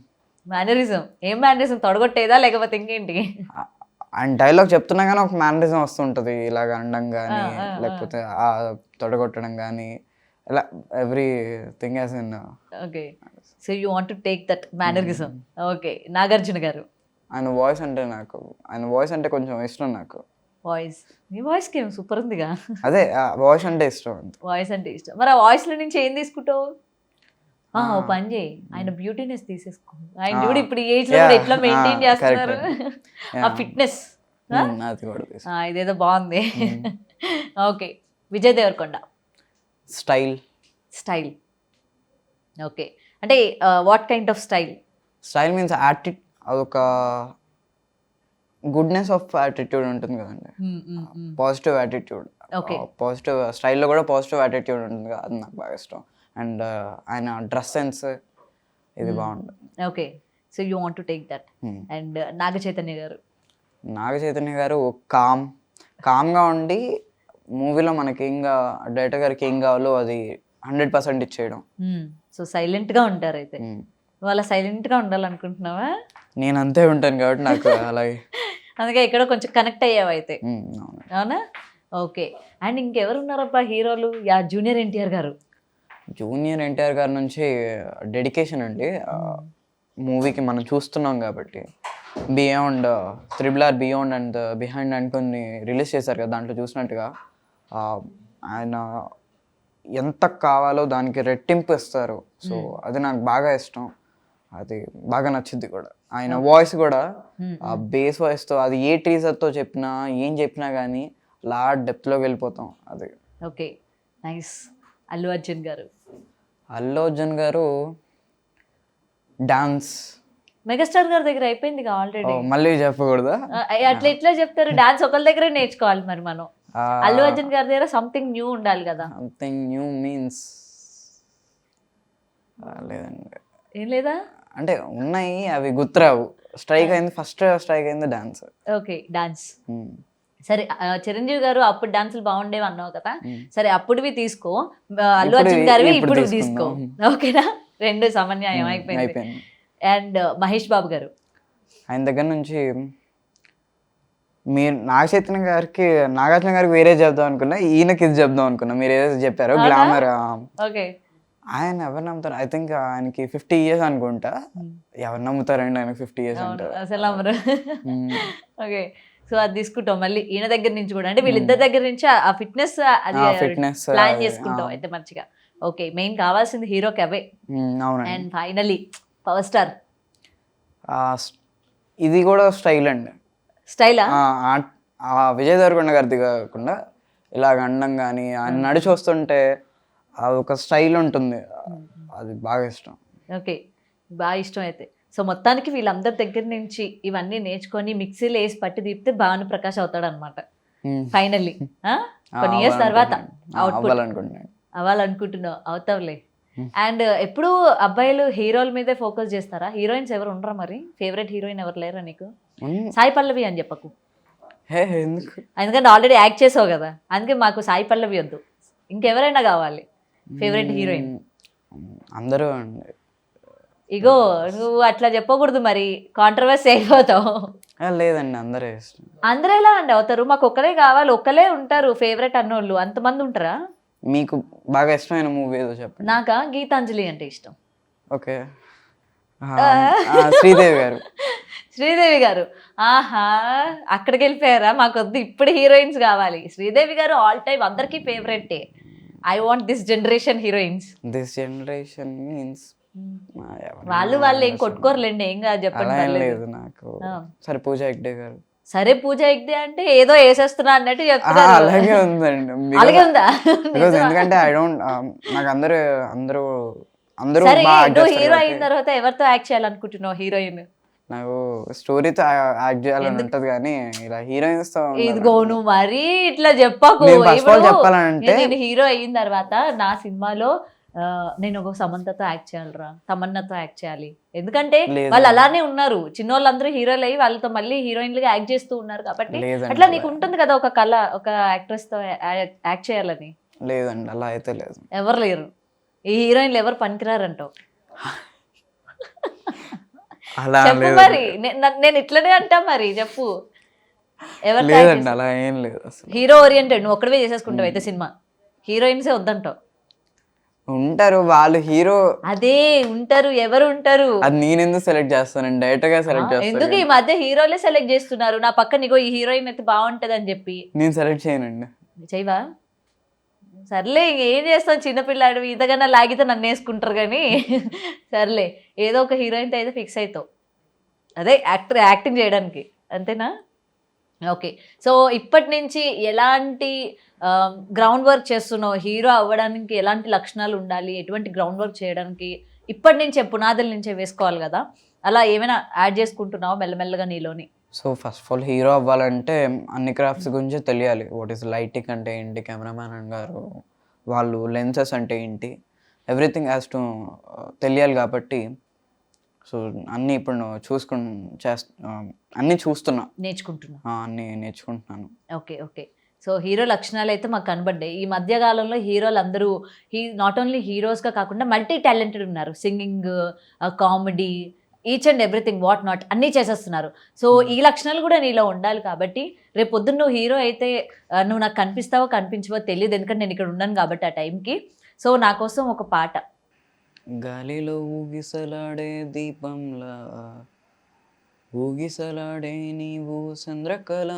మేనరిజం. ఏం మేనరిజం? తొడగొట్టేదా లేకపోతే ఇంకేంటి? అండ్ డైలాగ్ చెప్తున్నా కానీ ఒక మేనరిజం వస్తుంటుంది. ఇలాగ అనడం కానీ, లేకపోతే తొడగొట్టడం కానీ, ఇలా everything as in. Okay. So you want to take that mannerism. Okay. Nagarjuna గారు. ఆయన వాయిస్ అంటే కొంచెం ఇష్టం నాకు. వాయిస్, మీ వాయిస్కి ఏం సూపర్ ఉందిగా. అదే వాయిస్ అంటే ఇష్టం. వాయిస్ అంటే ఇష్టం. మరి ఆ వాయిస్లో నుంచి ఏం తీసుకుంటావు? ఓ పని చేయి, ఆయన బ్యూటీనెస్ తీసేసుకో. ఆయన చూడు ఇప్పుడు ఈ ఏజ్ లో కూడా ఎట్లా మెయింటైన్ చేస్తున్నారు ఆ ఫిట్నెస్. అది కూడా ఇదేదో బాగుంది. Okay. Vijay Deverakonda. Style. Okay. అంటే what kind of style means అదొక గుడ్నెస్ ఆఫ్ యాటిట్యూడ్ ఉంటుంది కదండి. Positive attitude. పాజిటివ్ స్టైల్లో కూడా పాజిటివ్ యాటిట్యూడ్ ఉంటుంది కదా, అది నాకు బాగా ఇష్టం. అండ్ ఆయన డ్రెస్ సెన్స్ ఇది బాగుంటుంది. Okay. So you want to take that. And Naga Chaitanya గారు కామ్గా ఉండి మూవీలో మనకి డైరెక్టర్ గారికి ఏం కావాలో అది 100% ఇచ్చేయడం. సో సైలెంట్గా ఉంటారు అయితే. వాళ్ళ సైలెంట్గా ఉండాలనుకుంటున్నావా? నేను అంతే ఉంటాను కాబట్టి నాకు అలాగే అందుకే ఎక్కడో కొంచెం కనెక్ట్ అయ్యావు అయితే. అవునా? ఓకే. అండ్ ఇంకెవరు ఉన్నారబ్బా హీరోలు? జూనియర్ ఎన్టీఆర్ గారి నుంచి డెడికేషన్ అండి. మూవీకి మనం చూస్తున్నాం కాబట్టి beyond, RRR beyond and behind and కొన్ని రిలీజ్ చేశారు కదా, దాంట్లో చూసినట్టుగా ఆయన ఎంత కావాలో దానికి రెట్టింపు ఇస్తారు. సో అది నాకు బాగా ఇష్టం, అది బాగా నచ్చింది కూడా. ఆయన వాయిస్ కూడా ఆ బేస్ వాయిస్తో, అది ఏ టీజర్తో చెప్పినా ఏం చెప్పినా కానీ అలా డెప్త్లోకి వెళ్ళిపోతాం. అది. Okay, nice. అల్లు అర్జున్ గారు డాన్స్. మెగాస్టార్ గారి దగ్గర అయిపోయింది ఆల్రెడీ, మళ్ళీ చెప్పకూడదా? అట్లా ఎట్లా చెప్తారు? డాన్స్ ఒకళ్ళ దగ్గరే నేర్చుకోవాలి మరి మనం. అల్లు అర్జున్ గారి దగ్గర సంథింగ్ న్యూ ఉండాలి కదా. సంథింగ్ న్యూ మీన్స్ లేదండి. ఏం లేదా? అంటే ఉన్నాయి, అవి గుర్తురావు. ఫస్ట్ స్ట్రైక్ అయింది డాన్స్. Okay, dance. సరే, చిరంజీవి గారు అప్పుడు డాన్సులు బాగుండేవి అన్నావు కదా, సరే అప్పుడువి తీసుకో, అల్లు అర్జున్ గారివి ఇప్పుడు తీసుకో. ఓకేనా? రెండు సమన్యాయం అయిపోయింది. అండ్ మహేష్ బాబు గారు, ఆయన దగ్గర నుంచి మీరు నాగార్జున గారికి వేరే చెప్దాం అనుకున్నా, ఈయనకి ఇది చెప్దాం అనుకున్నా. మీరు ఏదైతే చెప్పారో గ్లామర్. ఓకే, ఆయన ఎవరు నమ్ముతారు? ఐ థింక్ ఆయనకి 50 ఇయర్స్ అనుకుంటా. ఎవరు నమ్ముతారండి ఆయనకి 50 ఇయర్స్ అవును, అంటే? అసలు అమ్మరు. హ్మ్. ఓకే. సో అది తీసుకుంటాం మళ్ళీ ఈయన దగ్గర నుంచి కూడా, అంటే వీళ్ళిద్దరి దగ్గర నుంచి ఆ ఫిట్నెస్ అది ఫిట్‌నెస్ ప్లాన్ అది. చేసుకుంటాం అయితే మంచిగా. ఓకే, మెయిన్ కావాల్సింది హీరోకి అవే. అవునండి. అండ్ ఫైనలీ పవర్ స్టార్ ఆహ్, స్ ఇది కూడా స్టైల్ అండి. స్టైలా? విజయ్ దేవరకొండ గారిది కాకుండా ఇలాగ అనడం గాని, ఆయన నడిచి వస్తుంటే అదొక స్టైల్ ఉంటుంది. అది బాగా ఇష్టం. ఓకే, బాగా ఇష్టం అయితే. సో మొత్తానికి వీళ్ళందరి దగ్గర నుంచి ఇవన్నీ నేర్చుకొని మిక్సీలో వేసి పట్టి తీపితే భానుప్రకాష్ అవుతాడనమాట హ్మ్. ఫైనల్లీ. కొన్ని ఇయర్స్ తర్వాత అవుట్పుట్ అవ్వాలనుకుంటున్నాను. అవ్వాలనుకుంటున్నావు, అవుతావులే. Hmm. అండ్ ఎప్పుడు అబ్బాయిలు హీరోల మీదే ఫోకస్ చేస్తారా? హీరోయిన్స్ ఎవరు ఉండరా మరి? ఫేవరెట్ హీరోయిన్ ఎవరు లేరా నీకు? సాయి పల్లవి అని చెప్పకు, ఎందుకు? ఎందుకంటే ఆల్రెడీ యాక్ట్ చేసావు కదా, అందుకే మాకు సాయి పల్లవి వద్దు, ఇంకెవరైనా కావాలి ఫేవరెట్ హీరోయిన్. అందరూ అండి. ఇగో నువ్వు అట్లా చెప్పకూడదు మరి, కాంట్రవర్సీ అయిపోతావు. లేదండి, అందరూ ఇష్టం. అందరూ ఎలా అండి అవుతారు? మాకు ఒక్కలే కావాలి, ఒక్కలే ఉంటారు ఫేవరెట్ అన్నోళ్ళు, అంతమంది ఉంటారా? మీకు బాగా ఇష్టమైన మూవీ ఏదో చెప్పండి. నాకా గీతాంజలి అంటే ఇష్టం. ఓకే. శ్రీదేవి గారు. శ్రీదేవి గారు, ఆహా, అక్కడికి వెళ్ళిపోయారా? మాకొద్దు, ఇప్పుడు హీరోయిన్స్ కావాలి. శ్రీదేవి గారు ఆల్ టైమ్ అందరికీ ఫేవరెటే. I want this generation heroines. This generation means వాళ్ళు ఏం కొట్టుకోరులేండి, ఏం కాదు, చెప్పండి, అలా ఏం పర్లేదు. లేదు నాకు. సరే, పూజా హెగ్డే గారు. సరే, పూజ ఎగ్దే అంటే ఏదో వేసేస్తున్నా అన్నట్టు చెప్తున్నారు. అలాగే ఉందండి. అలాగే ఉందా? బికాజ్ ఎందుకంటే ఐ డోంట్ నాకు అందరూ అందరూ అందరూ సరే, బాగా యాక్ట్ నువ్వు చేస్తారు హీరో అయిన కాబట్టి తర్వాత ఎవరితో యాక్ట్ చేయాలనుకుంటున్నావు హీరోయిన్? నాకు స్టోరీతో యాక్ట్ చేయాలని ఉంటది కానీ ఇలా హీరోయిన్స్ తో ఇదిగో నువ్వు మరీ ఇట్లా చెప్పకు. నేను ఫస్ట్ ఆఫ్ ఆల్ చెప్పాలంటే నేను హీరో అయిన తర్వాత నా సినిమాలో నేను ఒక సమంతతో యాక్ట్ చేయాలిరా, తమన్నాతో యాక్ట్ చేయాలి. ఎందుకంటే వాళ్ళు అలానే ఉన్నారు, చిన్నోళ్ళందరూ హీరోలు అయ్యి వాళ్ళతో మళ్ళీ హీరోయిన్లుగా యాక్ట్ చేస్తూ ఉన్నారు కాబట్టి అట్లా నీకు ఉంటుంది కదా ఒక కళ, ఒక యాక్ట్రెస్ తో యాక్ట్ చేయాలని. లేదండి, అలా అయితే లేదు. ఎవరు లేరు, ఈ హీరోయిన్లు ఎవరు పనికిరారంటావు? అలా చెప్పు మరి, నేను ఇట్లనే అంటా, మరి చెప్పు ఎవరు లేదండి, అలా ఏం లేదు అసలు. హీరో ఓరియంటెడ్ నువ్వు ఒక్కడవే చేసేసుకుంటావు అయితే సినిమా, హీరోయిన్సే వద్దంటావు? ఉంటారు వాళ్ళు హీరో. అదే ఉంటారు, ఎవరు ఉంటారు? అది నేను ఎందుకు సెలెక్ట్ చేస్తానండి, డైరెక్ట్ గా సెలెక్ట్ చేస్తాను. ఎందుకు ఈ మధ్య హీరోలే సెలెక్ట్ చేస్తున్నారు, నా పక్క నీకో ఈ హీరోయిన్ అయితే బాగుంటది అని చెప్పి. నేను సెలెక్ట్ చేయనండి. చేయవా? సర్లే, ఏం చేస్తాం, చిన్నపిల్లాడు ఇంతకన్నా లాగితే నన్ను వేసుకుంటారు కానీ. సర్లే, ఏదో ఒక హీరోయిన్తో అయితే ఫిక్స్ అవుతావు, అదే యాక్టింగ్ చేయడానికి, అంతేనా? ఓకే. సో ఇప్పటి నుంచి ఎలాంటి గ్రౌండ్ వర్క్ చేస్తున్నావు? హీరో అవ్వడానికి ఎలాంటి లక్షణాలు ఉండాలి, ఎటువంటి గ్రౌండ్ వర్క్ చేయడానికి ఇప్పటి నుంచే పునాదుల నుంచే వేసుకోవాలి కదా, అలా ఏమైనా యాడ్ చేసుకుంటున్నావా మెల్లమెల్లగా నీలోని? So first of all hero అవ్వాలంటే అన్ని క్రాఫ్ట్స్ గురించి తెలియాలి. వాట్ ఈస్ లైటింగ్ అంటే ఏంటి, కెమెరామ్యాన్ గారు వాళ్ళు లెన్సెస్ అంటే ఏంటి, ఎవ్రీథింగ్ హ్యాస్ టు తెలియాలి కాబట్టి సో అన్నీ ఇప్పుడు అన్నీ చూస్తున్నా, నేర్చుకుంటున్నా. అన్నీ నేర్చుకుంటున్నాను. Okay, okay. సో హీరో లక్షణాలు అయితే మాకు కనబడ్డాయి. ఈ మధ్య కాలంలో హీరోలు అందరూ నాట్ ఓన్లీ హీరోస్గా కాకుండా మల్టీ టాలెంటెడ్ ఉన్నారు, singing, comedy, each and everything what not అన్నీ చేసేస్తున్నారు. సో ఈ లక్షణాలు కూడా నీలో ఉండాలి కాబట్టి రేపు పొద్దున్న నువ్వు హీరో అయితే నువ్వు నాకు కనిపిస్తావో కనిపించవో తెలియదు, ఎందుకంటే నేను ఇక్కడ ఉన్నాను కాబట్టి ఆ టైంకి. సో నా కోసం ఒక పాట. గాలిలో ఊగిసలాడే దీపంలా ఊగిసలాడే నీవు చంద్రకళ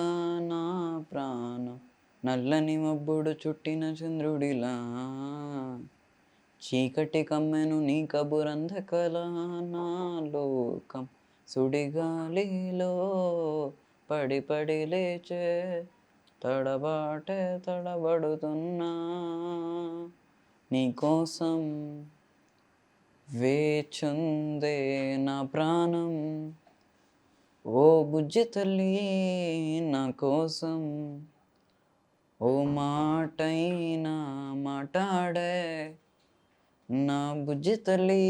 నా ప్రాణం, నల్లని మబ్బుడు చుట్టిన చంద్రుడిలా చీకటి కమ్మెను నీ కబురంధకల నా లోకం, సుడిగాలిలో పడి పడి లేచే తడబాటే తడబడుతున్నా నీకోసం వేచుందే నా ప్రాణం, ఓ బుజ్జి తల్లి నా కోసం ఓ మాటైనా మాట్లాడే నా బుజ్జి తల్లి.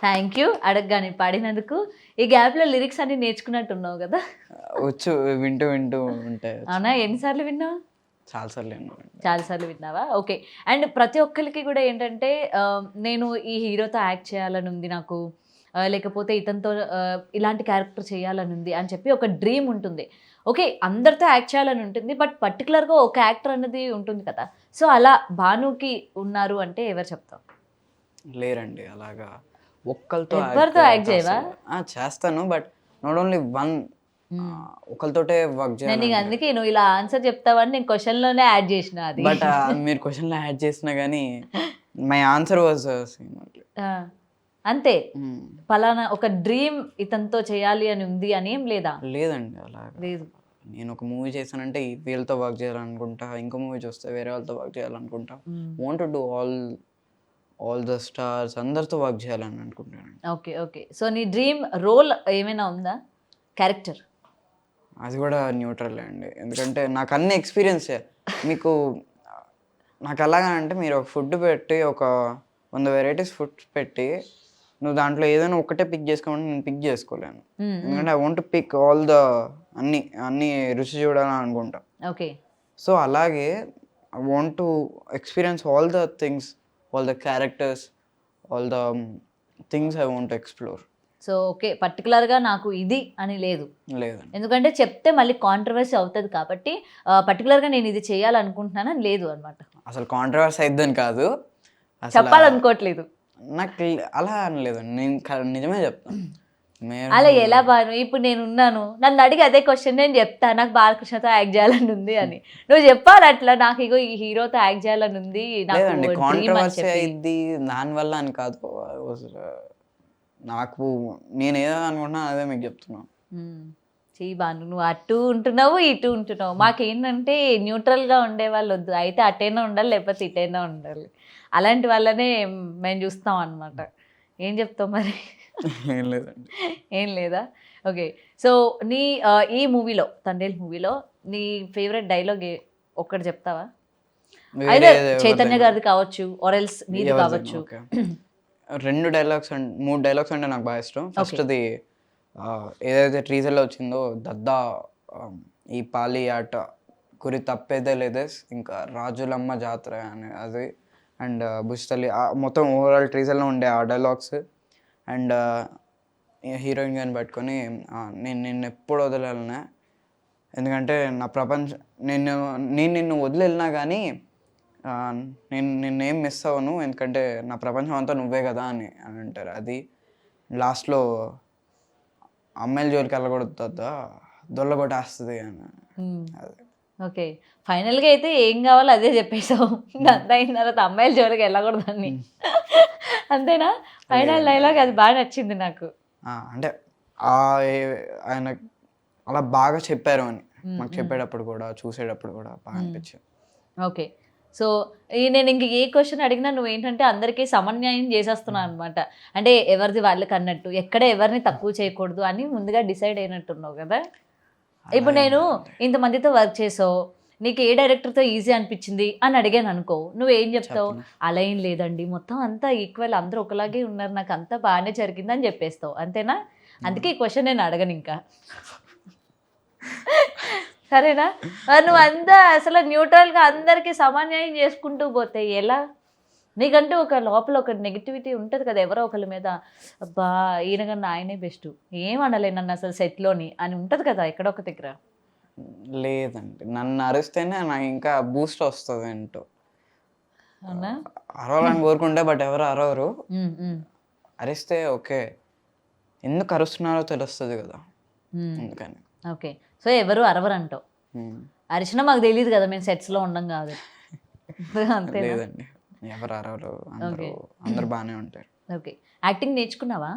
థ్యాంక్ యూ అడగగానే పాడినందుకు. ఈ గ్యాప్లో లిరిక్స్ అన్ని నేర్చుకున్నట్టున్నావు కదా? వచ్చు, వింటూ వింటూ ఉంటాయి. అవునా, ఎన్నిసార్లు విన్నావు? చాలాసార్లు విన్నాను. చాలాసార్లు విన్నావా? ఓకే. అండ్ ప్రతి ఒక్కరికి కూడా ఏంటంటే నేను ఈ హీరోతో యాక్ట్ చేయాలని ఉంది నాకు, లేకపోతే ఇతనితో ఇలాంటి క్యారెక్టర్ చేయాలని ఉంది అని చెప్పి ఒక డ్రీమ్ ఉంటుంది. ఓకే, అందరితో యాక్ట్ చేయాలని ఉంటుంది, బట్ పర్టికులర్గా ఒక యాక్టర్ అన్నది ఉంటుంది కదా. సో అలా భానుకి ఉన్నారు అంటే ఎవరు చెప్తావు? లేరండి అలాగా ఒక్కరితో ఎవరితో యాక్ట్ చేయవా? చేస్తాను, బట్ నాట్ ఓన్లీ వన్, ఒకరితోటే వర్క్ నేను చేయాలి. నీకు అందుకే నువ్వు ఇలా ఆన్సర్ చెప్తావని నేను క్వశ్చన్లోనే యాడ్ చేసిన అది. బట్ మీరు క్వశ్చన్లో యాడ్ చేసినా కానీ మై ఆన్సర్ వాజ్ సేమ్. ఆ, అంతే. పలానా ఒక డ్రీమ్ ఇతనితో చేయాలి అని ఉంది అని ఏం లేదా? లేదండి అలాగా లేదు. నేను ఒక మూవీ చేశానంటే వీళ్ళతో వర్క్ చేయాలనుకుంటా, ఇంకో మూవీ చూస్తే వేరే వాళ్ళతో వర్క్ చేయాలనుకుంటా. Want to do all the stars అందరితో వర్క్ చేయాలని అనుకుంటాను. Okay okay. సో నీ డ్రీమ్ రోల్ ఏమైనా ఉందా? క్యారెక్టర్? అది కూడా న్యూట్రల్ అండి, ఎందుకంటే నాకు అన్ని ఎక్స్పీరియన్స్ మీకు. నాకు ఎలాగంటే మీరు ఒక ఫుడ్ పెట్టి ఒక 100 వెరైటీస్ ఫుడ్ పెట్టి నువ్వు దాంట్లో ఏదైనా ఒకటే పిక్ చేసుకోమంటే నేను పిక్ చేసుకోలేను. ఎందుకంటే I want pick all the అన్ని రుచి చూడాలని అనుకుంటా. ఓకే. సో అలాగే I want to experience all the things, all the characters, all the things I want to explore. So okay, పర్టికులర్గా నాకు ఇది అని లేదు. లేదండి. ఎందుకంటే చెప్తే మళ్ళీ కాంట్రవర్సీ అవుతుంది కాబట్టి పర్టికులర్గా నేను ఇది చేయాలనుకుంటున్నానని లేదు అనమాట. అసలు కాంట్రవర్సీ అయిద్దని కాదు, అసలు చెప్పాలనుకోవట్లేదు. నాకు అలా అనలేదండి, నేను నిజమే చెప్తాను. అలా ఎలా బాను? ఇప్పుడు నేను ఉన్నాను, నన్ను అడిగి అదే క్వశ్చన్ నేను చెప్తా, నాకు బాలకృష్ణతో యాక్ట్ చేయాలని ఉంది అని. నువ్వు చెప్పాలి అట్లా, నాకు ఇగో ఈ హీరోతో యాక్ట్ చేయాలని ఉంది, లేదండి కాంట్రవర్సీ అయింది దానివల్ల అని కాదు. నాకు నేను ఏదో అనుకుంటున్నా అదే మీకు చెప్తున్నాను. చెయ్యి బాను, నువ్వు అటు ఉంటున్నావు ఇటు ఉంటున్నావు. మాకేంటంటే న్యూట్రల్గా ఉండే వాళ్ళు వద్దు, అయితే అటైనా ఉండాలి లేకపోతే ఇటైనా ఉండాలి. అలాంటి వాళ్ళనే మేము చూస్తాం అనమాట. ఏం చెప్తావు మరి? ఏం లేదండి. ఏం లేదా? ఓకే. సో నీ ఈ మూవీలో, తండేల్ మూవీలో నీ ఫేవరెట్ డైలాగ్ ఒక్కటి చెప్తావా? అయితే చైతన్య గారిది కావచ్చు, ఆర్ ఎల్స్ నీది కావచ్చు. 2 డైలాగ్స్ అండ్ 3 డైలాగ్స్ అంటే నాకు బాగా ఇష్టం. ఫస్ట్ది ఏదైతే టీజర్లో వచ్చిందో దద్దా ఈ పాలి ఆట గురి తప్పేదే లేదేస్, ఇంకా రాజులమ్మ జాతర అని అది, అండ్ బుజ్తల్లి, మొత్తం ఓవరాల్ టీజర్లో ఉండే ఆ డైలాగ్స్. అండ్ హీరోయిన్ గారిని పట్టుకొని నేను నిన్ను ఎప్పుడు వదిలేనా, ఎందుకంటే నా ప్రపంచం నేను నిన్ను వదిలి వెళ్ళినా కానీ నేను నిన్నేం మిస్ అవ్వను, ఎందుకంటే నా ప్రపంచం అంతా నువ్వే కదా అని అంటారు. అది లాస్ట్లో అమ్మాయిల జోలికి వెళ్ళకూడదు దద్దా, దొల్ల కొట్టేస్తుంది అని. అది ఓకే. ఫైనల్గా అయితే ఏం కావాలో అదే చెప్పేసావు. అంతా అయిన తర్వాత అమ్మాయిల జోలికి వెళ్ళకూడదని, అంతేనా? ఫైనల్ డైలాగ్ అది బాగా నచ్చింది నాకు. అంటే ఆయన అలా బాగా చెప్పారు అని మాకు చెప్పేటప్పుడు కూడా చూసేటప్పుడు కూడా బాగా అనిపించింది. ఓకే. సో నేను ఇంక ఏ క్వశ్చన్ అడిగినా నువ్వు ఏంటంటే అందరికీ సమన్యాయం చేసేస్తున్నావు అనమాట. అంటే ఎవరిది వాళ్ళకి అన్నట్టు, ఎక్కడ ఎవరిని తక్కువ చేయకూడదు అని ముందుగా డిసైడ్ అయినట్టున్నావు కదా. ఇప్పుడు నేను ఇంతమందితో వర్క్ చేసావు, నీకు ఏ డైరెక్టర్తో ఈజీ అనిపించింది అని అడిగాను అనుకో, నువ్వేం చెప్తావు? అలా ఏం లేదండి, మొత్తం అంతా ఈక్వల్, అందరూ ఒకలాగే ఉన్నారు, నాకు అంతా బాగానే జరిగింది అని చెప్పేస్తావు, అంతేనా? అందుకే ఈ క్వశ్చన్ నేను అడగను ఇంకా. సరేనా? నువ్వు అంతా అసలు న్యూట్రల్గా అందరికీ సమన్యాయం చేసుకుంటూ పోతే ఎలా? నీకంటూ ఒక లోపల ఒక నెగిటివిటీ ఉంటుంది కదా ఎవరో ఒకరి మీద, అబ్బా ఈయన కన్నా ఆయనే బెస్ట్, ఏమనలే నన్ను అసలు సెట్లోని అని ఉంటుంది కదా ఎక్కడో ఒక దగ్గర. లేదండి, నన్ను అరిస్తేనే నాకు ఇంకా బూస్ట్ వస్తుంది ఏంటో. అవునా? అరవాలని కోరుకుంటే బట్ ఎవరు అరవరు. అరిస్తే ఓకే, ఎందుకు అరుస్తున్నారో తెలుస్తుంది కదా, అందుకని. ఓకే. సో ఎవరు అరవరు అంటావు. అరిచినా మాకు తెలియదు కదా, మేము సెట్స్లో ఉండం కాదు. అంతే లేదండి, ఎవరు అరవరు, అందరూ బాగానే ఉంటారు. ఓకే. యాక్టింగ్ నేర్చుకున్నావా?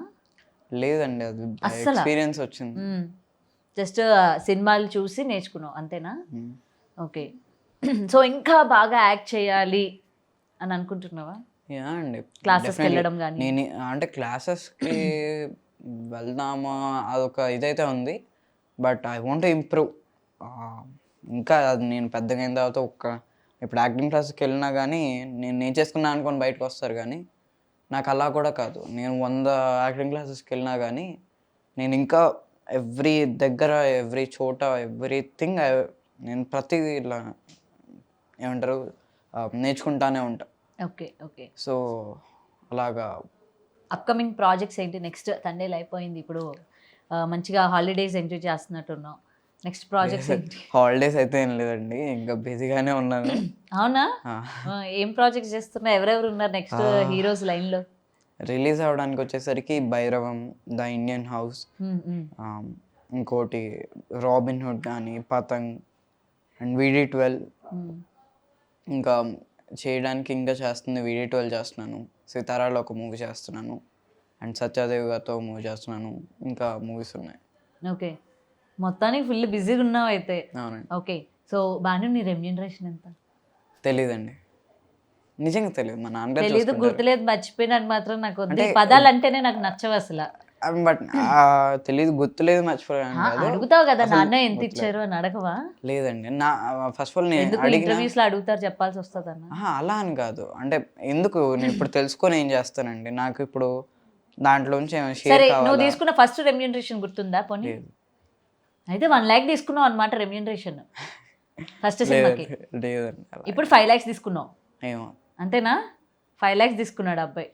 లేదండి, అది ఎక్స్పీరియన్స్ వచ్చింది. జస్ట్ సినిమాలు చూసి నేర్చుకున్నావు అంతేనా? ఓకే. సో ఇంకా బాగా యాక్ట్ చేయాలి అని అనుకుంటున్నావా? యా అండి, క్లాసెస్కి వెళ్ళడం కానీ. నేను అంటే క్లాసెస్కి వెళ్దామా అదొక ఇదైతే ఉంది, but I want to improve. ఇంకా అది నేను పెద్దగా అయిన తర్వాత ఇప్పుడు యాక్టింగ్ క్లాస్కి వెళ్ళినా కానీ నేను చేసుకున్నా అనుకొని బయటకు వస్తారు, కానీ నాకు అలా కూడా కాదు. నేను 100 యాక్టింగ్ క్లాసెస్కి వెళ్ళినా కానీ నేను ఇంకా ఎవ్రీ దగ్గర, ఎవ్రీ చోట, ఎవ్రీథింగ్ నేను ప్రతిదీ ఇట్లా ఏమంటారు నేర్చుకుంటానే ఉంటా. Okay okay. సో అలాగా. అప్కమింగ్ ప్రాజెక్ట్స్ ఏంటి నెక్స్ట్? తండేలు అయిపోయింది, ఇప్పుడు మంచిగా హాలిడేస్ ఎంజాయ్ చేస్తున్నట్టున్నావు. నెక్స్ట్ ప్రాజెక్ట్స్ ఏంటి? హాలిడేస్ అయితే ఏం లేదండి, ఇంకా బిజీగానే ఉన్నాను. అవునా? ఏం ప్రాజెక్ట్స్ చేస్తున్నా? ఎవరెవరు ఉన్నారు నెక్స్ట్ హీరోస్ లైన్లో? రిలీజ్ అవ్వడానికి వచ్చేసరికి భైరవం, ద ఇండియన్ హౌస్, ఇంకోటి రాబిన్ హుడ్ కానీ, పతంగ్ అండ్ VD12. ఇంకా చేయడానికి ఇంకా చేస్తుంది VD12 చేస్తున్నాను, సితారాలో ఒక మూవీ చేస్తున్నాను, అండ్ సత్యాదేవి గారితో మూవీ చేస్తున్నాను, ఇంకా మూవీస్ ఉన్నాయి. ఓకే, మొత్తానికి ఫుల్ బిజీగా ఉన్నావు అయితే. అవునండి. ఓకే, సో భాను నీ రెమ్యూనరేషన్ ఎంత? తెలీదండి, నిజంగా తెలియదు. మా నాన్నగారు తెలీదు, గుర్తులేదు, మర్చిపోయినది మాత్రం నాకు వద్దు. ఈ పదాలు అంటేనే నాకు నచ్చవు అసలు. బట్ తెలీదు, గుర్తులేదు, మర్చిపోయాను కాదు. అడుగుతావు కదా నాన్న ఎంత ఇచ్చారు అని, అడగవా? లేదండి, నా ఫస్ట్ ఆఫ్ ఆల్ నేను ఇంటర్వ్యూస్ లో అడుగుతారు, చెప్పాల్సి వస్తుంది అన్న. అలా అని కాదు, అంటే ఎందుకు నేను ఇప్పుడు తెలుసుకొని ఏం చేస్తానండి, నాకు ఇప్పుడు దాంట్లోంచి సరే, నువ్వు తీసుకున్న ఫస్ట్ రెమ్యూనరేషన్ గుర్తుందా? పోనీ అయితే 1 lakh తీసుకున్నావు అనమాట రెమ్యూనరేషన్ ఫస్ట్ సినిమాకి. లేదండి, ఇప్పుడు 5 lakhs తీసుకున్నావు. ఏమో, అంతేనా? 5 lakhs తీసుకున్నాడు అబ్బాయి,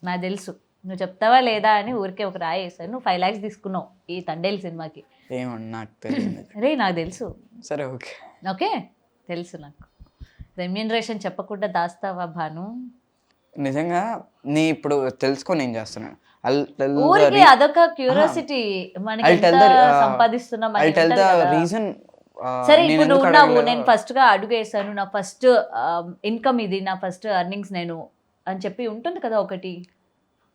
నాకు తెలుసు. నువ్వు చెప్తావా లేదా అని ఊరికే ఒక రాయి వేసాను. నువ్వు 5 lakhs తీసుకున్నావు ఈ తండేలు సినిమాకి. ఏమండి, నాకు తెలియదు. రే నాకు తెలుసు. సరే, ఓకే ఓకే, తెలుసు నాకు. రెమ్యూనరేషన్ చెప్పకుండా దాస్తావా భాను? నిజంగా నీ ఇప్పుడు తెలుసుకొని ఏం చేస్తున్నాను, ఊరికే అదొక క్యూరియాసిటీ. మనకి సంపాదిస్తున్నాం రీజన్. సరే, ఇప్పుడు నువ్వు ఉన్నావు, నేను ఫస్ట్ గా అడుగు వేసాను, నా ఫస్ట్ ఇన్కమ్ ఇది, నా ఫస్ట్ ఎర్నింగ్స్ నేను అని చెప్పి ఉంటుంది కదా ఒకటి.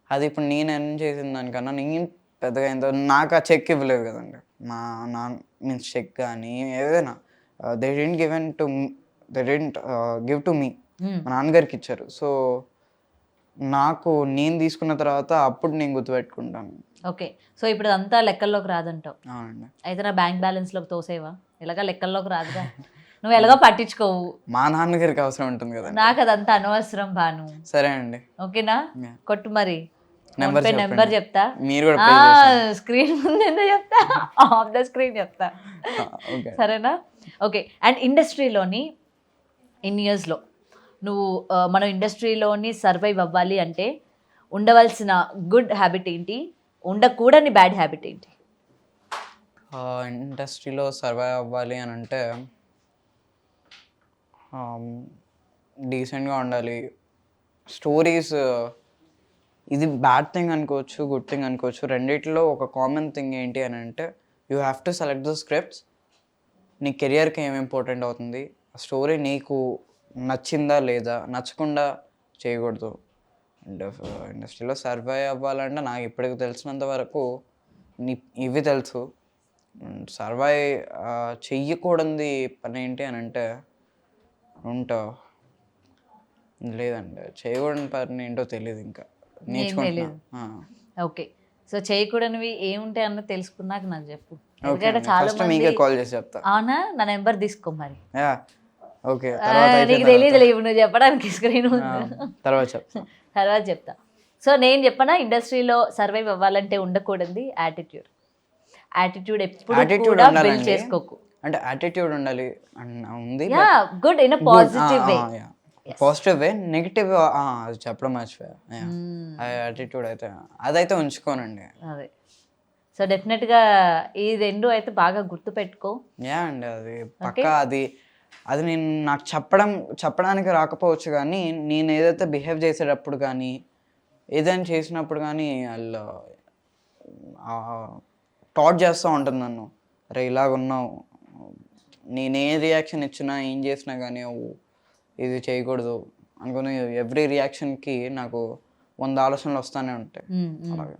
అది ఇప్పుడు నేను ఎర్న్ చేసిన దానికన్నా నేను పెద్దగా ఎంతో నాకు ఆ చెక్ ఇవ్వలేదు కదండి. మా నాన్న మీన్స్ చెక్ కానీ ఏదైనా they didn't give to me, మా నాన్నగారికి ఇచ్చారు. సో నాకు నేను తీసుకున్న తర్వాత అప్పుడు నేను గుర్తుపెట్టుకుంటాను. ఓకే, సో ఇప్పుడు అంతా లెక్కల్లోకి రాదంటావు. అవునండి. అయితే నా బ్యాంక్ బ్యాలెన్స్ లోకి తోసేవా? ఎలాగా లెక్కల్లోకి రాదుగా, నువ్వు ఎలాగో పట్టించుకోవు. మా నాన్నగారికి అవసరం ఉంటుంది కదా. నాకు అదంతా అనవసరం భాను. సరే అండి, ఓకేనా? కొట్టు మరి, నెంబర్ చెప్తా. మీరు కూడా స్క్రీన్ ముందు ఎందుకు చెప్తా, ఆఫ్ ద స్క్రీన్ చెప్తా. సరేనా? ఓకే, అండ్ ఇండస్ట్రీలోని ఇన్ ఇయర్స్లో నువ్వు మన ఇండస్ట్రీలోని సర్వైవ్ అవ్వాలి అంటే ఉండవలసిన గుడ్ హ్యాబిట్ ఏంటి, ఉండకూడని బ్యాడ్ హ్యాబిట్ ఏంటి? ఇండస్ట్రీలో సర్వైవ్ అవ్వాలి అని అంటే డీసెంట్గా ఉండాలి. స్టోరీస్, ఇది బ్యాడ్ థింగ్ అనుకోవచ్చు, గుడ్ థింగ్ అనుకోవచ్చు. రెండిట్లో ఒక కామన్ థింగ్ ఏంటి అని అంటే you have to select the scripts. నీ కెరియర్కి ఏం ఇంపార్టెంట్ అవుతుంది, స్టోరీ నీకు నచ్చిందా లేదా, నచ్చకుండా చేయకూడదు. అండ్ ఇండస్ట్రీలో సర్వైవ్ అవ్వాలంటే నాకు ఇప్పటికి తెలిసినంత వరకు ఇవి తెలుసు. సర్వైవ్ చెయ్యకూడదు పని ఏంటి అని అంటే లేదండి, చేయకూడని పని ఏంటో తెలియదు, ఇంకా నేర్చుకుంటున్నా. ఓకే, సో చేయకూడనివి ఏముంటాయి అన్న తెలుసుకున్నాక నాకు చెప్పు. కాల్ చేసి చెప్తా. అవునా? నా నెంబర్ తీసుకో మరి. ఓకే, నీకు తెలియదు లేవు, నువ్వు చెప్పడానికి స్క్రీన్ తర్వాత చెప్తా. సో నేను చెప్పనా, ఇండస్ట్రీలో సర్వైవ్ అవ్వాలంటే ఉండకూడదు యాటిట్యూడ్. యాటిట్యూడ్ ఎప్పుడు కూడా బిల్డ్ చేసుకోకు. అంటే యాటిట్యూడ్ ఉండాలి, ఉంది good in positive way. Positive way, negative అది చెప్పడం మర్చిపోయా. యాటిట్యూడ్ అయితే అదైతే ఉంచుకోనండి. అదే, సో డెఫినెట్గా ఈ రెండు అయితే బాగా గుర్తుపెట్టుకో. అండి, అది పక్కా. అది నేను నాకు చెప్పడానికి రాకపోవచ్చు, కానీ నేను ఏదైతే బిహేవ్ చేసేటప్పుడు కానీ ఏదైనా చేసినప్పుడు కానీ వాళ్ళు టాట్ చేస్తూ ఉంటుంది నన్ను. అరే ఇలాగున్నావు, నేను ఏ రియాక్షన్ ఇచ్చినా ఏం చేసినా కానీ ఇది చేయకూడదు అనుకుని ఎవ్రీ రియాక్షన్కి నాకు 100 ఆలోచనలు వస్తూనే ఉంటాయి. అలాగే.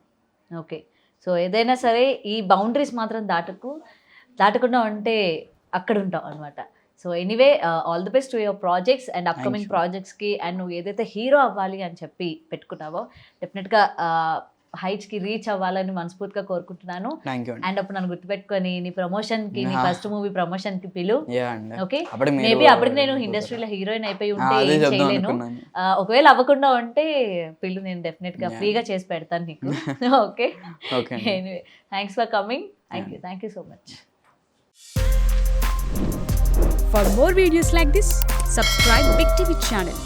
ఓకే, సో ఏదైనా సరే ఈ బౌండరీస్ మాత్రం దాటకుండా ఉంటే అక్కడ ఉంటావు అనమాట. So anyway, all the best to your projects and upcoming ప్రాజెక్ట్స్కి. అండ్ నువ్వు ఏదైతే హీరో అవ్వాలి అని చెప్పి పెట్టుకున్నావో డెఫినెట్గా హైట్స్కి రీచ్ అవ్వాలని మనస్ఫూర్తిగా కోరుకుంటున్నాను. అండ్ అప్పుడు నన్ను గుర్తుపెట్టుకొని నీ ప్రమోషన్కి, నీ ఫస్ట్ మూవీ ప్రమోషన్కి పిలు. ఓకే, మేబీ అప్పటికి నేను ఇండస్ట్రీలో హీరోయిన్ అయిపోయి ఉంటే ఏం చేయలేను. ఒకవేళ అవ్వకుండా ఉంటే పిలు, నేను డెఫినెట్గా ఫ్రీగా చేసి పెడతాను నీకు. Okay, anyway, thanks for coming. Thank you so much. For more videos like this, subscribe Big TV channel.